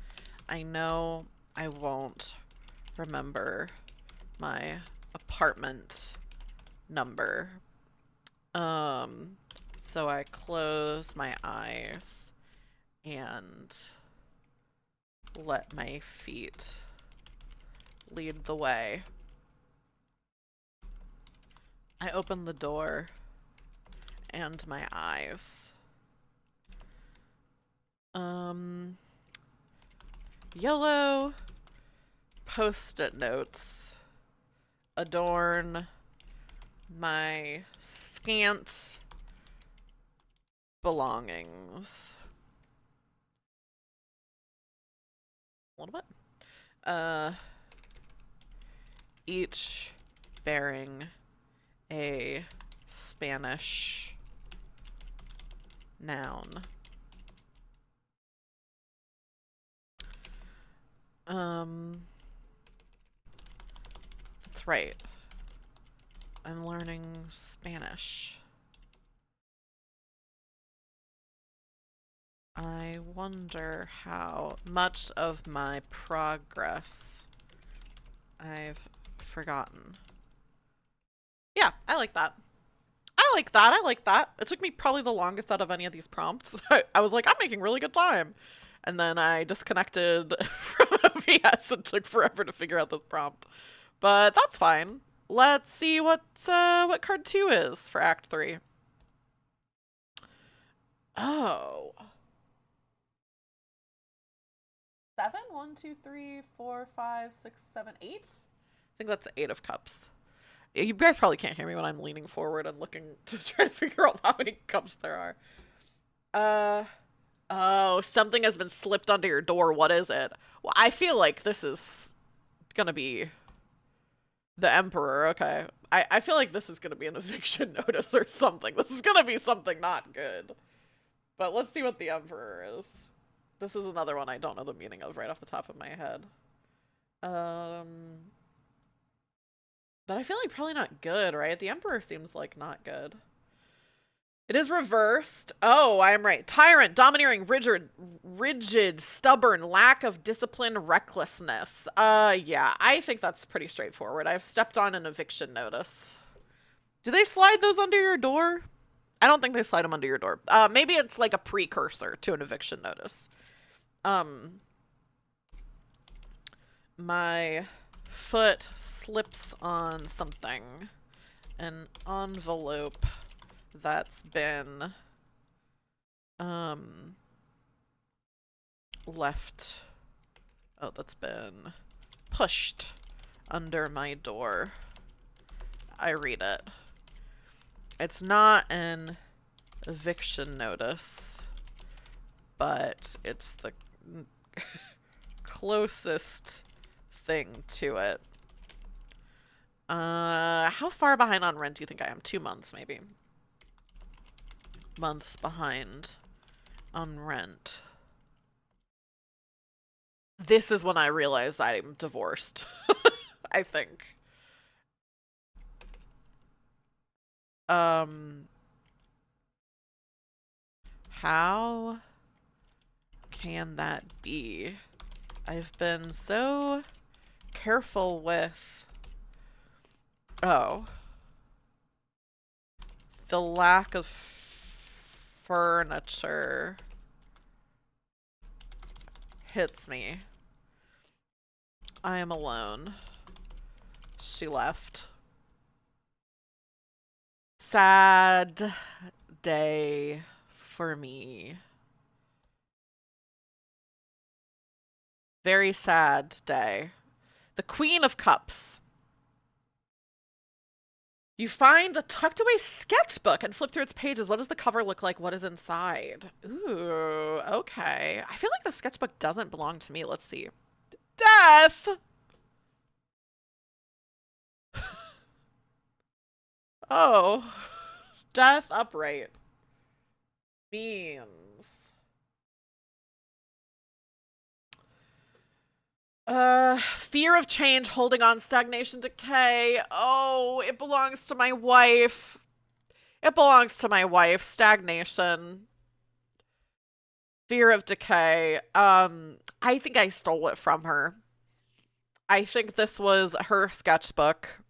I know I won't remember my apartment number. So I close my eyes and let my feet lead the way. I open the door and my eyes. Yellow post-it notes adorn my scant belongings. A little bit. Each bearing a Spanish noun. That's right. I'm learning Spanish. I wonder how much of my progress I've forgotten. Yeah, I like that. I like that. I like that. It took me probably the longest out of any of these prompts. I was like, I'm making really good time. And then I disconnected from OBS and took forever to figure out this prompt. But that's fine. Let's see what card 2 is for Act 3. Oh. 7? 1, 2, 3, 4, 5, 6, 7, 8? I think that's the 8 of Cups. You guys probably can't hear me when I'm leaning forward and looking to try to figure out how many cups there are. Oh, something has been slipped under your door. What is it? Well, I feel like this is gonna be the Emperor. Okay. I feel like this is gonna be an eviction notice or something. This is gonna be something not good. But let's see what the Emperor is. This is another one I don't know the meaning of right off the top of my head. But I feel like probably not good, right? The Emperor seems like not good. It is reversed. Oh, I am right. Tyrant, domineering, rigid, stubborn, lack of discipline, recklessness. Yeah, I think that's pretty straightforward. I've stepped on an eviction notice. Do they slide those under your door? I don't think they slide them under your door. Maybe it's like a precursor to an eviction notice. My foot slips on something. An envelope that's been left. Oh, that's been pushed under my door. I read it. It's not an eviction notice, but it's the closest thing to it. How far behind on rent do you think I am? 2 months, maybe. Months behind on rent. This is when I realized I'm divorced. I think. How can that be? I've been so careful with... Oh. The lack of furniture hits me. I am alone. She left. Sad day for me. Very sad day. The Queen of Cups. You find a tucked away sketchbook and flip through its pages. What does the cover look like? What is inside? Ooh, okay. I feel like the sketchbook doesn't belong to me. Let's see. Death! Oh. Death upright. Beams. Fear of change, holding on, stagnation, decay. Oh, it belongs to my wife. It belongs to my wife. Stagnation. Fear of decay. I think I stole it from her. I think this was her sketchbook.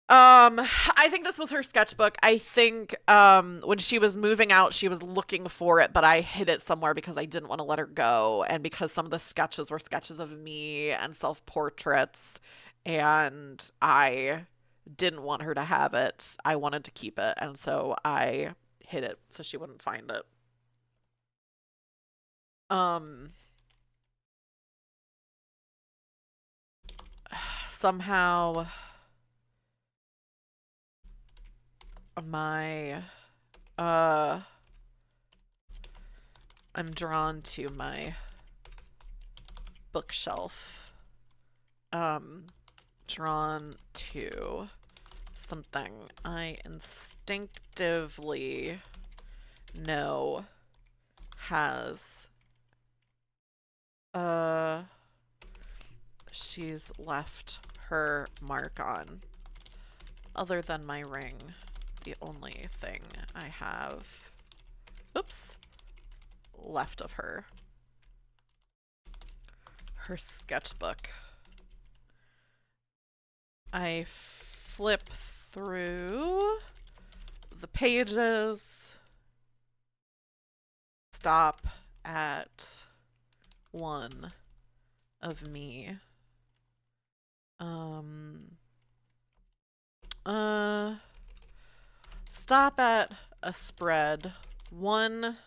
I think this was her sketchbook. I think when she was moving out, she was looking for it, but I hid it somewhere because I didn't want to let her go, and because some of the sketches were sketches of me and self-portraits, and I didn't want her to have it. I wanted to keep it, and so I hid it so she wouldn't find it. Um Somehow my I'm drawn to my bookshelf. Drawn to something I instinctively know has she's left her mark on. Other than my ring, the only thing I have, oops, left of her. Her sketchbook. I flip through the pages, stop at one of me. Stop at a spread. One,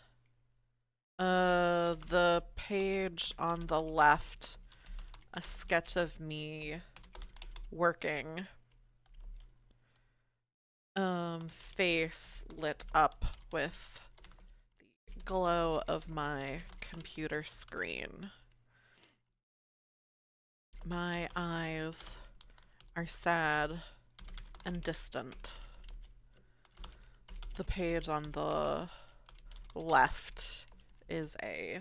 the page on the left, a sketch of me working. Face lit up with the glow of my computer screen. My eyes are sad and distant. The page on the left is a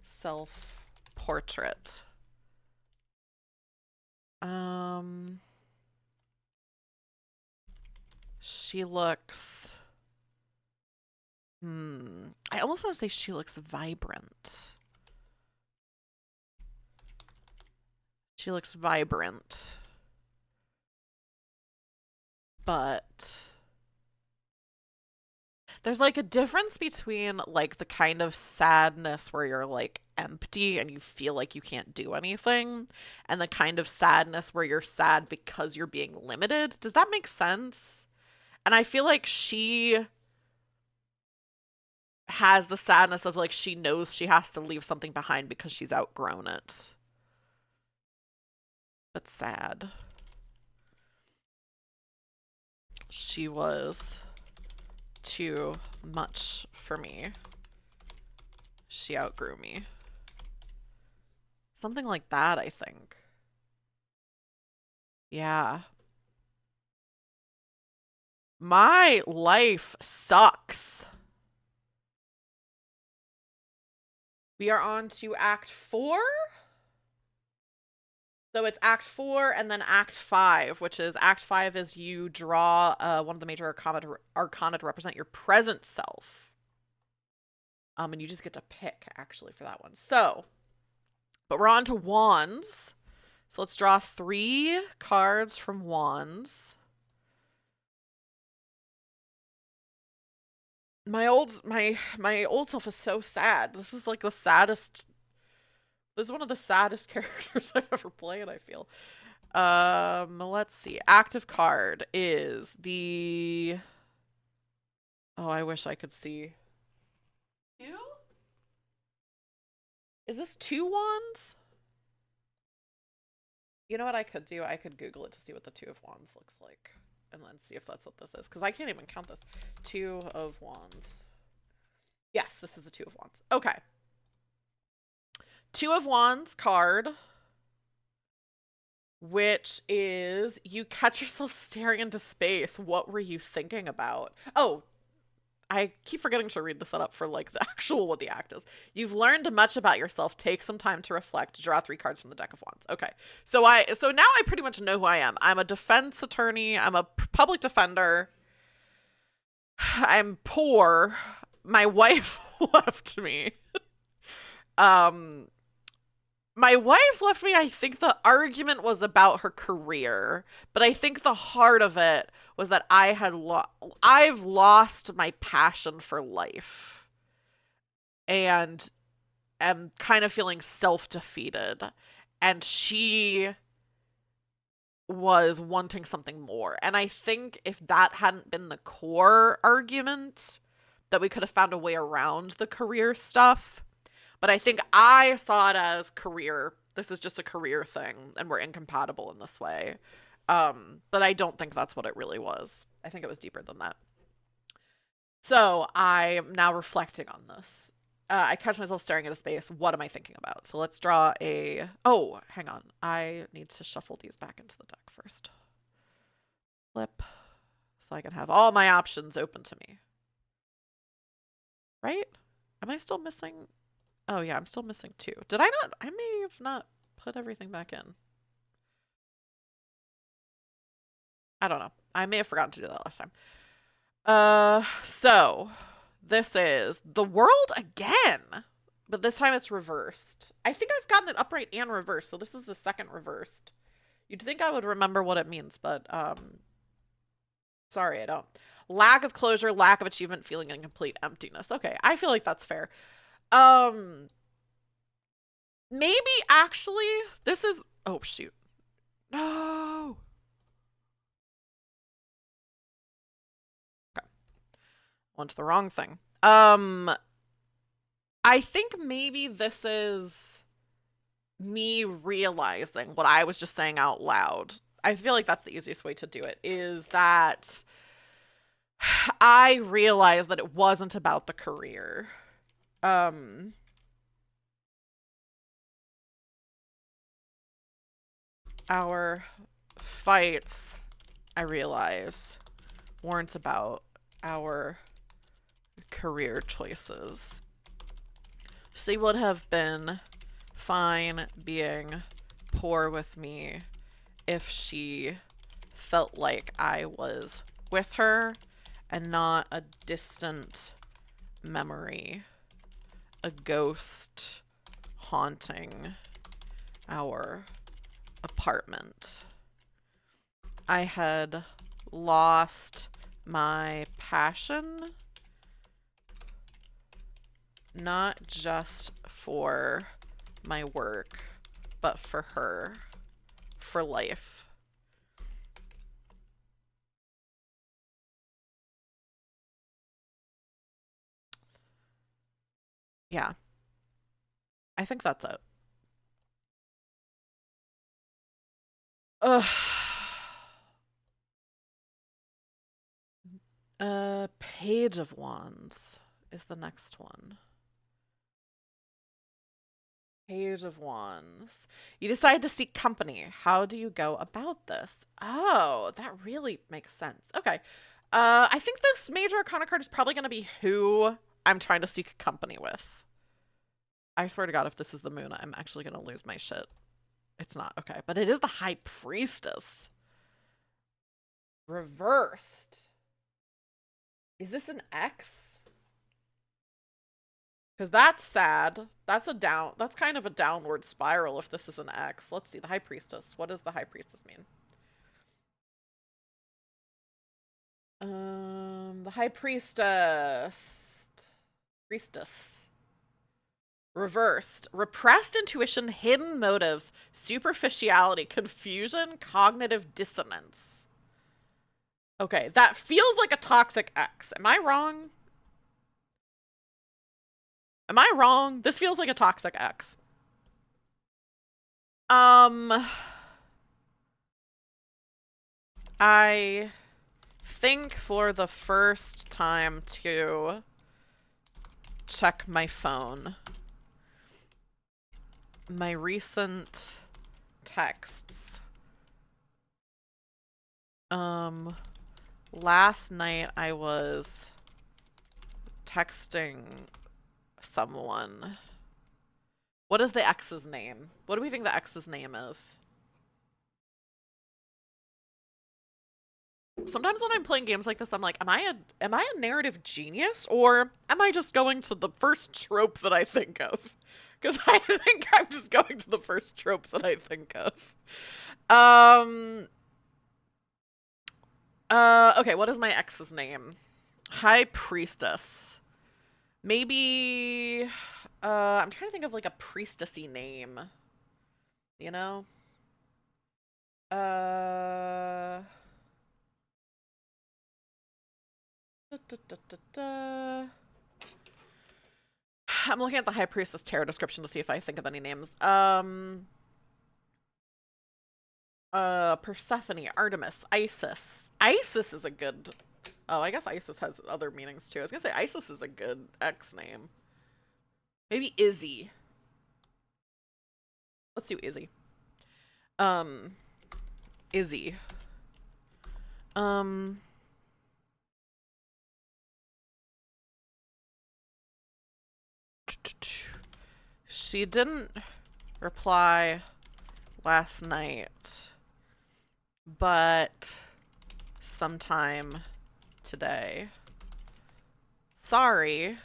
self-portrait. She looks... I almost want to say she looks vibrant. She looks vibrant. But There's like a difference between like the kind of sadness where you're like empty and you feel like you can't do anything, and the kind of sadness where you're sad because you're being limited. Does that make sense? And I feel like she has the sadness of like she knows she has to leave something behind because she's outgrown it. But sad. She was too much for me. She outgrew me. Something like that, I think. Yeah. My life sucks. We are on to Act 4. So it's Act 4 and then Act 5, which is Act 5 is you draw one of the major arcana to represent your present self. And you just get to pick, actually, for that one. So, but we're on to Wands. So let's draw 3 cards from Wands. My old self is so sad. This is like the saddest. This is one of the saddest characters I've ever played, I feel. Let's see. Active card is the... Oh, I wish I could see. 2? Is this 2 wands? You know what I could do? I could Google it to see what the 2 of wands looks like. And then see if that's what this is. Because I can't even count this. 2 of wands. Yes, this is the 2 of wands. Okay. 2 of wands card, which is you catch yourself staring into space. What were you thinking about? Oh, I keep forgetting to read the setup for like the actual what the act is. You've learned much about yourself. Take some time to reflect. Draw 3 cards from the deck of wands. Okay. So now I pretty much know who I am. I'm a defense attorney. I'm a public defender. I'm poor. My wife left me. My wife left me. I think the argument was about her career, but I think the heart of it was that I've lost my passion for life and am kind of feeling self-defeated, and she was wanting something more. And I think if that hadn't been the core argument, that we could have found a way around the career stuff. But I think I saw it as career. This is just a career thing, and we're incompatible in this way. But I don't think that's what it really was. I think it was deeper than that. So I'm now reflecting on this. I catch myself staring into space. What am I thinking about? So let's draw a... Oh, hang on. I need to shuffle these back into the deck first. Flip. So I can have all my options open to me. Right? Am I still missing... Oh, yeah, I'm still missing 2. Did I not? I may have not put everything back in. I don't know. I may have forgotten to do that last time. So this is the world again, but this time it's reversed. I think I've gotten it upright and reversed, so this is the second reversed. You'd think I would remember what it means, but sorry, I don't. Lack of closure, lack of achievement, feeling incomplete, emptiness. Okay, I feel like that's fair. Maybe actually this is... Oh, shoot. No. Okay. Went to the wrong thing. I think maybe this is me realizing what I was just saying out loud. I feel like that's the easiest way to do it, is that I realized that it wasn't about the career. Our fights, I realize, weren't about our career choices. She would have been fine being poor with me if she felt like I was with her and not a distant memory, a ghost haunting our apartment. I had lost my passion Not just for my work, but for her. For life. Yeah. I think that's it. Ugh. Page of Wands is the next one. Page of Wands. You decide to seek company. How do you go about this? Oh, that really makes sense. Okay. I think this major arcana card is probably going to be who I'm trying to seek company with. I swear to God, if this is the moon, I'm actually going to lose my shit. It's not. Okay. But it is the High Priestess. Reversed. Is this an X? Because that's sad. That's kind of a downward spiral if this is an X. Let's see. The High Priestess. What does the High Priestess mean? The High Priestess. Priestess. Reversed. Repressed intuition, hidden motives, superficiality, confusion, cognitive dissonance. Okay, that feels like a toxic X. Am I wrong? Am I wrong? This feels like a toxic X. I think for the first time to check my phone. My recent texts. Last night I was texting someone. What is the X's name? What do we think the X's name is? Sometimes when I'm playing games like this, I'm like, am I a narrative genius, or am I just going to the first trope that I think of? Because I think I'm just going to the first trope that I think of. Okay, what is my ex's name? High Priestess. Maybe, I'm trying to think of like a priestessy name. You know? I'm looking at the High Priestess tarot description to see if I think of any names. Persephone, Artemis, Isis. Isis is a good... Oh, I guess Isis has other meanings too. I was gonna say Isis is a good X name. Maybe Izzy. Let's do Izzy. Izzy. She didn't reply last night, but sometime today. Sorry.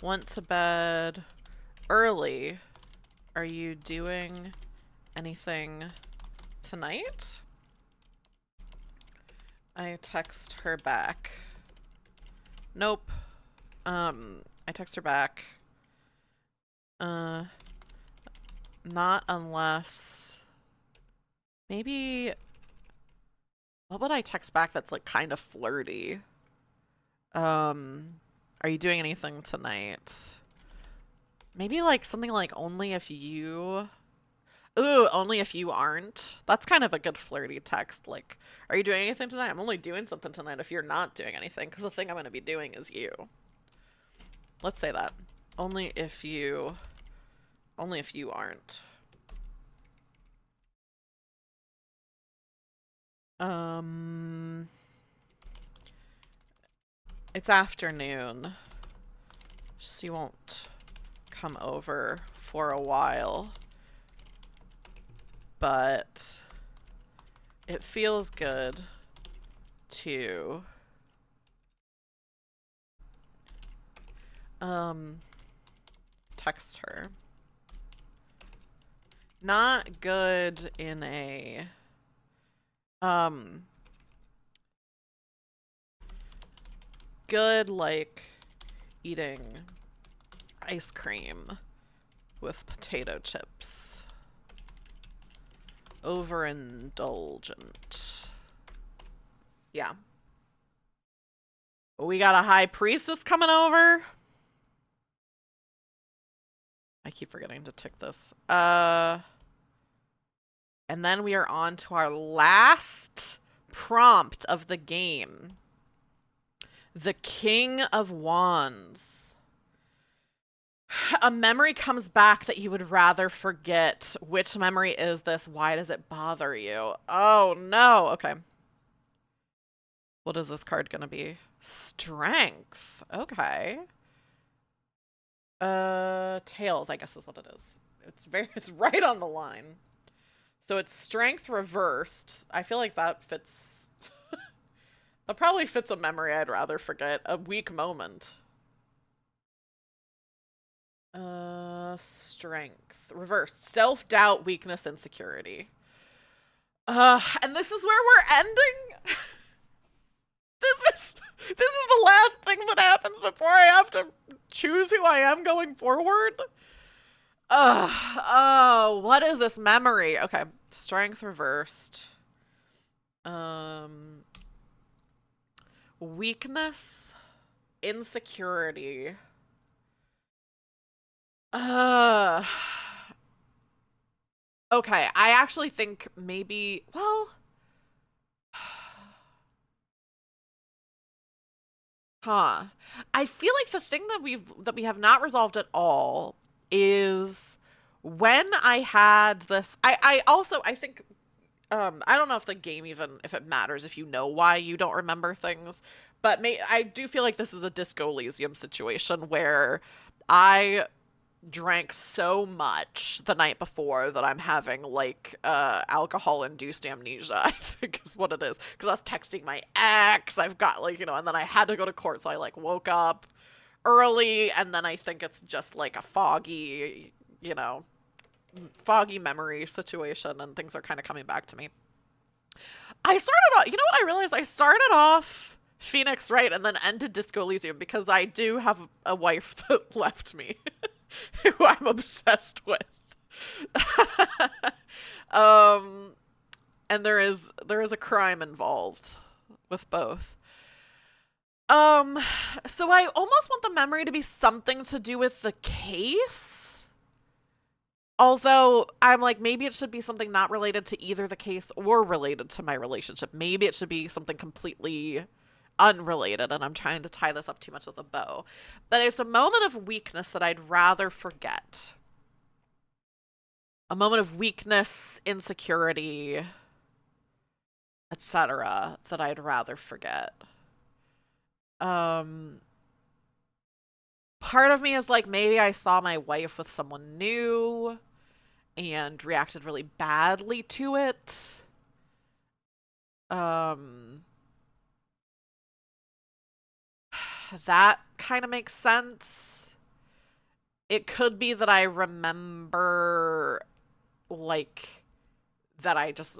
Went to bed early. Are you doing anything tonight? I text her back. Nope. I text her back. Not unless... Maybe... What would I text back that's like kind of flirty? Are you doing anything tonight? Maybe like something like only if you... Ooh, only if you aren't. That's kind of a good flirty text. Like, are you doing anything tonight? I'm only doing something tonight if you're not doing anything, because the thing I'm going to be doing is you. Let's say that. Only if you aren't. It's afternoon. She won't come over for a while. But it feels good to text her. Not good in a good like eating ice cream with potato chips. Overindulgent. Yeah. We got a high priestess coming over. I keep forgetting to tick this. And then we are on to our last prompt of the game. The King of Wands. A memory comes back that you would rather forget. Which memory is this? Why does it bother you? Oh, no. Okay. What is this card going to be? Strength. Okay. Tails, I guess is what it is. It's right on the line. So it's strength reversed. I feel like that fits. That probably fits a memory I'd rather forget. A weak moment. Strength reversed. Self-doubt, weakness, insecurity. And this is where we're ending. This is the last thing that happens before I have to choose who I am going forward. Oh, what is this memory? Okay, strength reversed. Weakness, insecurity. Okay, I actually think maybe, well, huh. I feel like the thing that we have not resolved at all is when I had this I also I think I don't know if the game even if it matters if you know why you don't remember things, but I do feel like this is a Disco Elysium situation where I drank so much the night before that I'm having like alcohol induced amnesia, I think is what it is. Because I was texting my ex, I've got like, and then I had to go to court, so I like woke up early, and then I think it's just like a foggy memory situation, and things are kind of coming back to me. I started off, what I realized? I started off Phoenix Wright and then ended Disco Elysium because I do have a wife that left me who I'm obsessed with. um, and there is a crime involved with both. Um, so I almost want the memory to be something to do with the case. Although I'm like, maybe it should be something not related to either the case or related to my relationship. Maybe it should be something completely unrelated, and I'm trying to tie this up too much with a bow. But it's a moment of weakness that I'd rather forget. A moment of weakness, insecurity, etc. that I'd rather forget. Part of me is like, maybe I saw my wife with someone new and reacted really badly to it. That kind of makes sense. It could be that I remember like that I just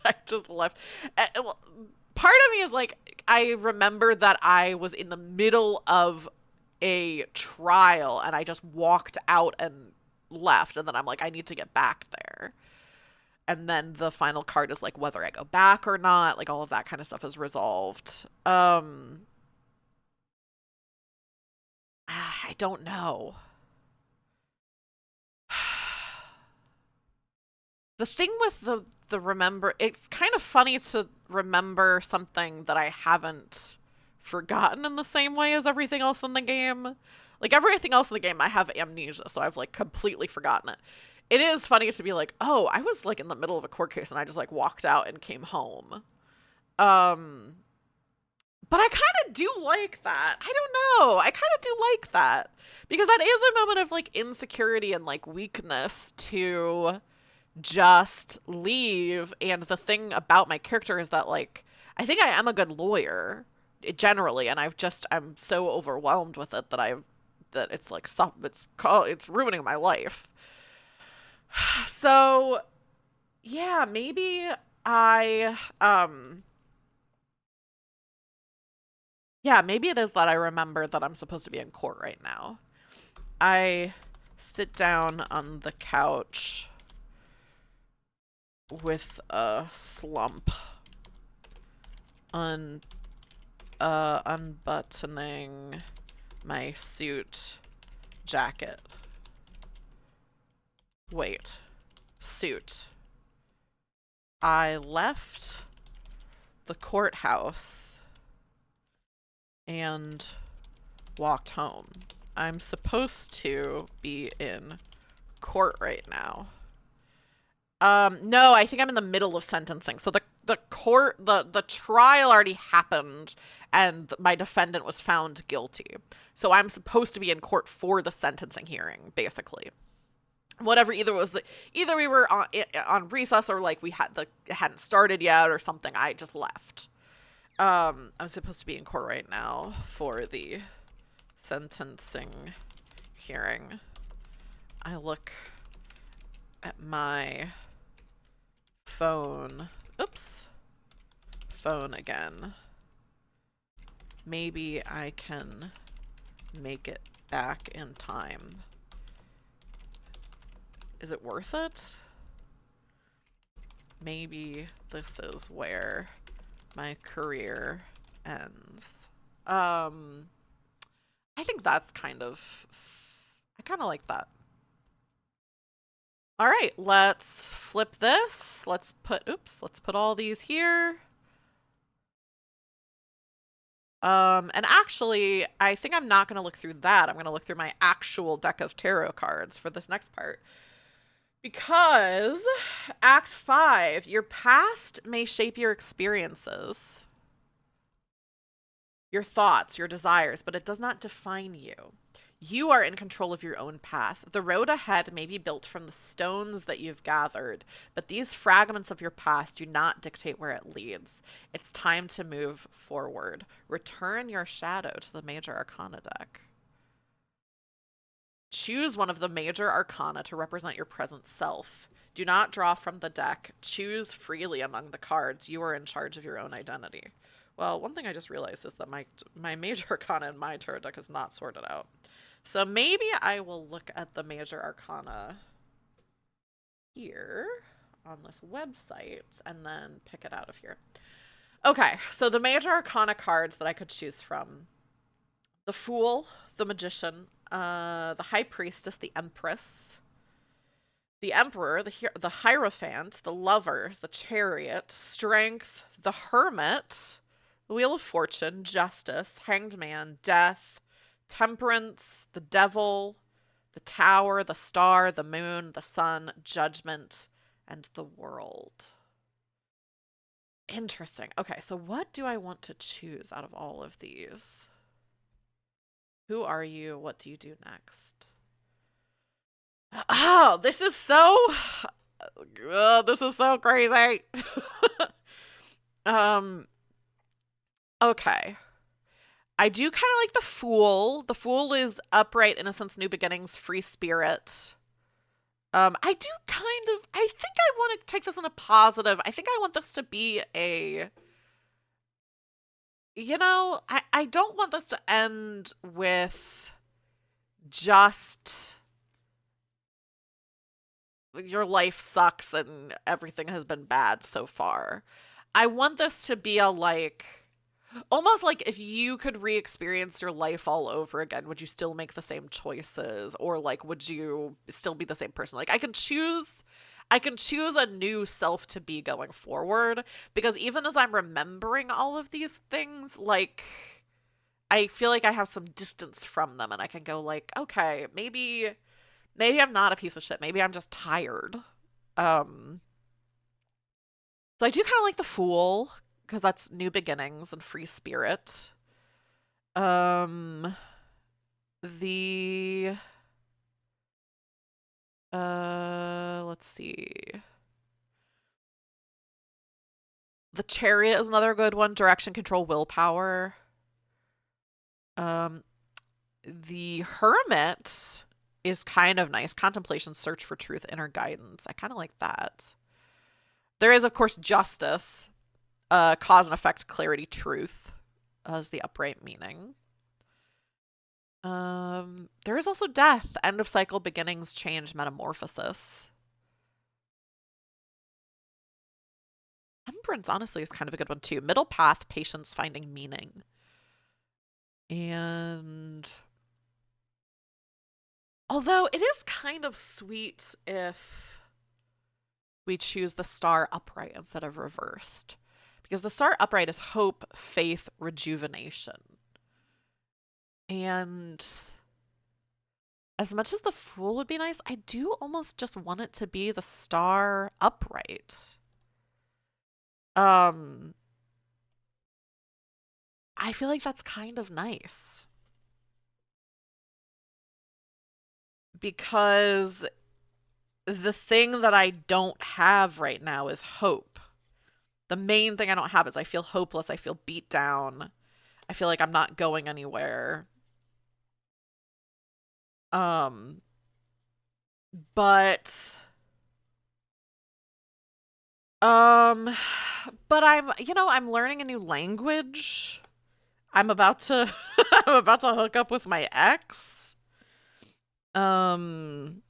I just left. Part of me is like, I remember that I was in the middle of a trial and I just walked out and left, and then I'm like, I need to get back there. And then the final card is like whether I go back or not, like all of that kind of stuff is resolved. I don't know. The thing with the remember, it's kind of funny to remember something that I haven't forgotten in the same way as everything else in the game. Like everything else in the game, I have amnesia, so I've like completely forgotten it. It is funny to be like, oh, I was like in the middle of a court case and I just like walked out and came home. But I kind of do like that. I don't know. I kind of do like that because that is a moment of like insecurity and like weakness to just leave. And the thing about my character is that like I think I am a good lawyer generally, and I'm so overwhelmed with it that it's like it's ruining my life. So yeah, maybe I Yeah, maybe it is that I remember that I'm supposed to be in court right now. I sit down on the couch with a slump, un unbuttoning my suit jacket. Wait, suit. I left the courthouse and walked home. I'm supposed to be in court right now. No, I think I'm in the middle of sentencing. So the trial already happened and my defendant was found guilty. So I'm supposed to be in court for the sentencing hearing, basically. Whatever, either we were on recess or like we had the it hadn't started yet or something. I just left. I'm supposed to be in court right now for the sentencing hearing. I look at my phone. Oops. Phone again. Maybe I can make it back in time. Is it worth it? Maybe this is where my career ends. I think that's I kind of like that. All right, let's flip this. Let's put all these here. And actually, I think I'm not going to look through that. I'm going to look through my actual deck of tarot cards for this next part. Because Act 5, your past may shape your experiences, your thoughts, your desires, but it does not define you. You are in control of your own path. The road ahead may be built from the stones that you've gathered, but these fragments of your past do not dictate where it leads. It's time to move forward. Return your shadow to the Major Arcana deck. Choose one of the major arcana to represent your present self. Do not draw from the deck. Choose freely among the cards. You are in charge of your own identity. Well, one thing I just realized is that my major arcana in my tarot deck is not sorted out. So maybe I will look at the major arcana here on this website and then pick it out of here. Okay, so the major arcana cards that I could choose from: the Fool, the Magician, the High Priestess, the Empress, the Emperor, the Hierophant, the Lovers, the Chariot, Strength, the Hermit, the Wheel of Fortune, Justice, Hanged Man, Death, Temperance, the Devil, the Tower, the Star, the Moon, the Sun, Judgment, and the World. Interesting. Okay, so what do I want to choose out of all of these? Who are you? What do you do next? Oh, this is so crazy. um, okay. I do kind of like the Fool. The Fool is upright, innocence, new beginnings, free spirit. I do I think I want to take this in a positive. I think I want this to be I don't want this to end with just your life sucks and everything has been bad so far. I want this to be almost like if you could re-experience your life all over again, would you still make the same choices, or like would you still be the same person? Like I can choose a new self to be going forward, because even as I'm remembering all of these things, like I feel like I have some distance from them and I can go like, okay, maybe I'm not a piece of shit. Maybe I'm just tired. Um, so I do kind of like the Fool because that's new beginnings and free spirit. Um, the let's see. The Chariot is another good one. Direction, control, willpower. Um, the Hermit is kind of nice. Contemplation, search for truth, inner guidance. I kind of like that. There is, of course, justice, cause and effect, clarity, truth. as the upright meaning. There is also death, end of cycle, beginnings, change, metamorphosis. Temperance, honestly, is kind of a good one, too. Middle path, patience, finding meaning. And although it is kind of sweet if we choose the star upright instead of reversed. Because the star upright is hope, faith, rejuvenation. And as much as the fool would be nice, I do almost just want it to be the star upright. I feel like that's kind of nice. Because the thing that I don't have right now is hope. The main thing I don't have is I feel hopeless. I feel beat down. I feel like I'm not going anywhere. But um but I'm learning a new language. I'm about to I'm about to hook up with my ex. Um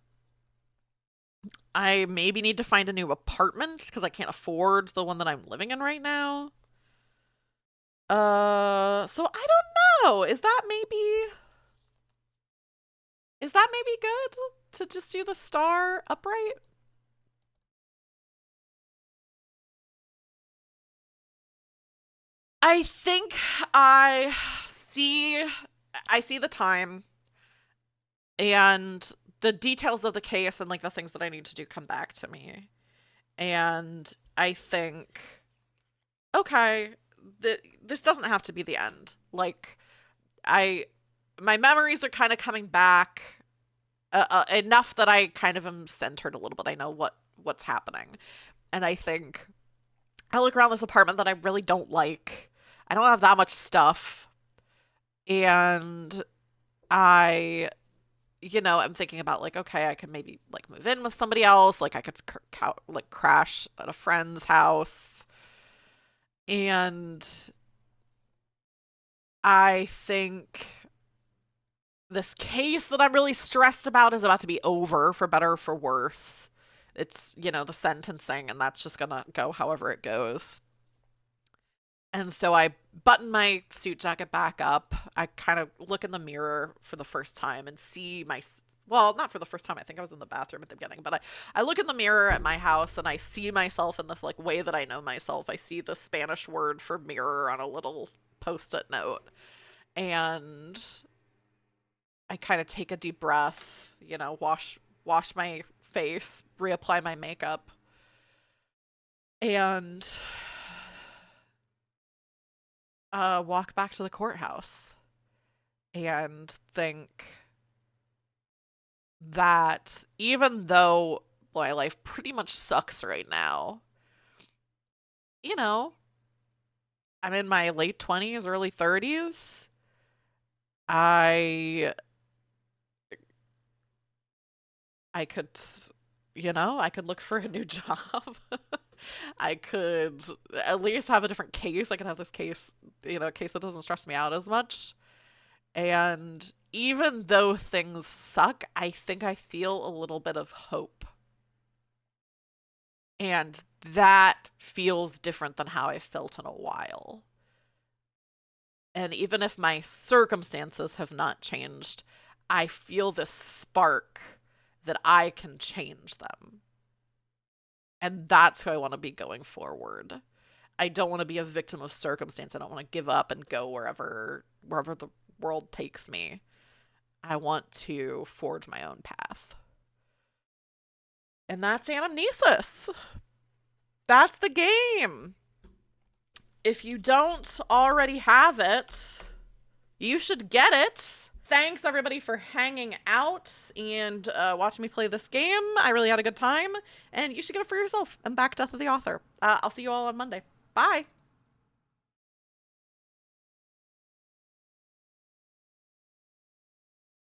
I maybe need to find a new apartment because I can't afford the one that I'm living in right now. So I don't know. Is that maybe good to just do the star upright? I think I see I see the time and the details of the case and like the things that I need to do come back to me. And I think, okay, this doesn't have to be the end. Like I my memories are kind of coming back enough that I kind of am centered a little bit. I know what's happening. And I think I look around this apartment that I really don't like. I don't have that much stuff. And I, I'm thinking about like, okay, I could maybe like move in with somebody else. Like I could like crash at a friend's house. And I think this case that I'm really stressed about is about to be over, for better or for worse. It's, the sentencing, and that's just gonna go however it goes. And so I button my suit jacket back up. I kind of look in the mirror for the first time and see well, not for the first time. I think I was in the bathroom at the beginning, but I look in the mirror at my house and I see myself in this like way that I know myself. I see the Spanish word for mirror on a little post-it note. And I kind of take a deep breath, wash my face, reapply my makeup, and walk back to the courthouse and think that even though my life pretty much sucks right now, you know, I'm in my late 20s, early 30s. I I could, I could look for a new job. I could at least have a different case. I could have this case, a case that doesn't stress me out as much. And even though things suck, I think I feel a little bit of hope. And that feels different than how I felt in a while. And even if my circumstances have not changed, I feel this spark that I can change them. And that's who I want to be going forward. I don't want to be a victim of circumstance. I don't want to give up and go wherever the world takes me. I want to forge my own path. And that's Anamnesis. That's the game. If you don't already have it, you should get it. Thanks everybody for hanging out and watching me play this game. I really had a good time, and you should get it for yourself. I'm back, Death of the Author. I'll see you all on Monday. Bye.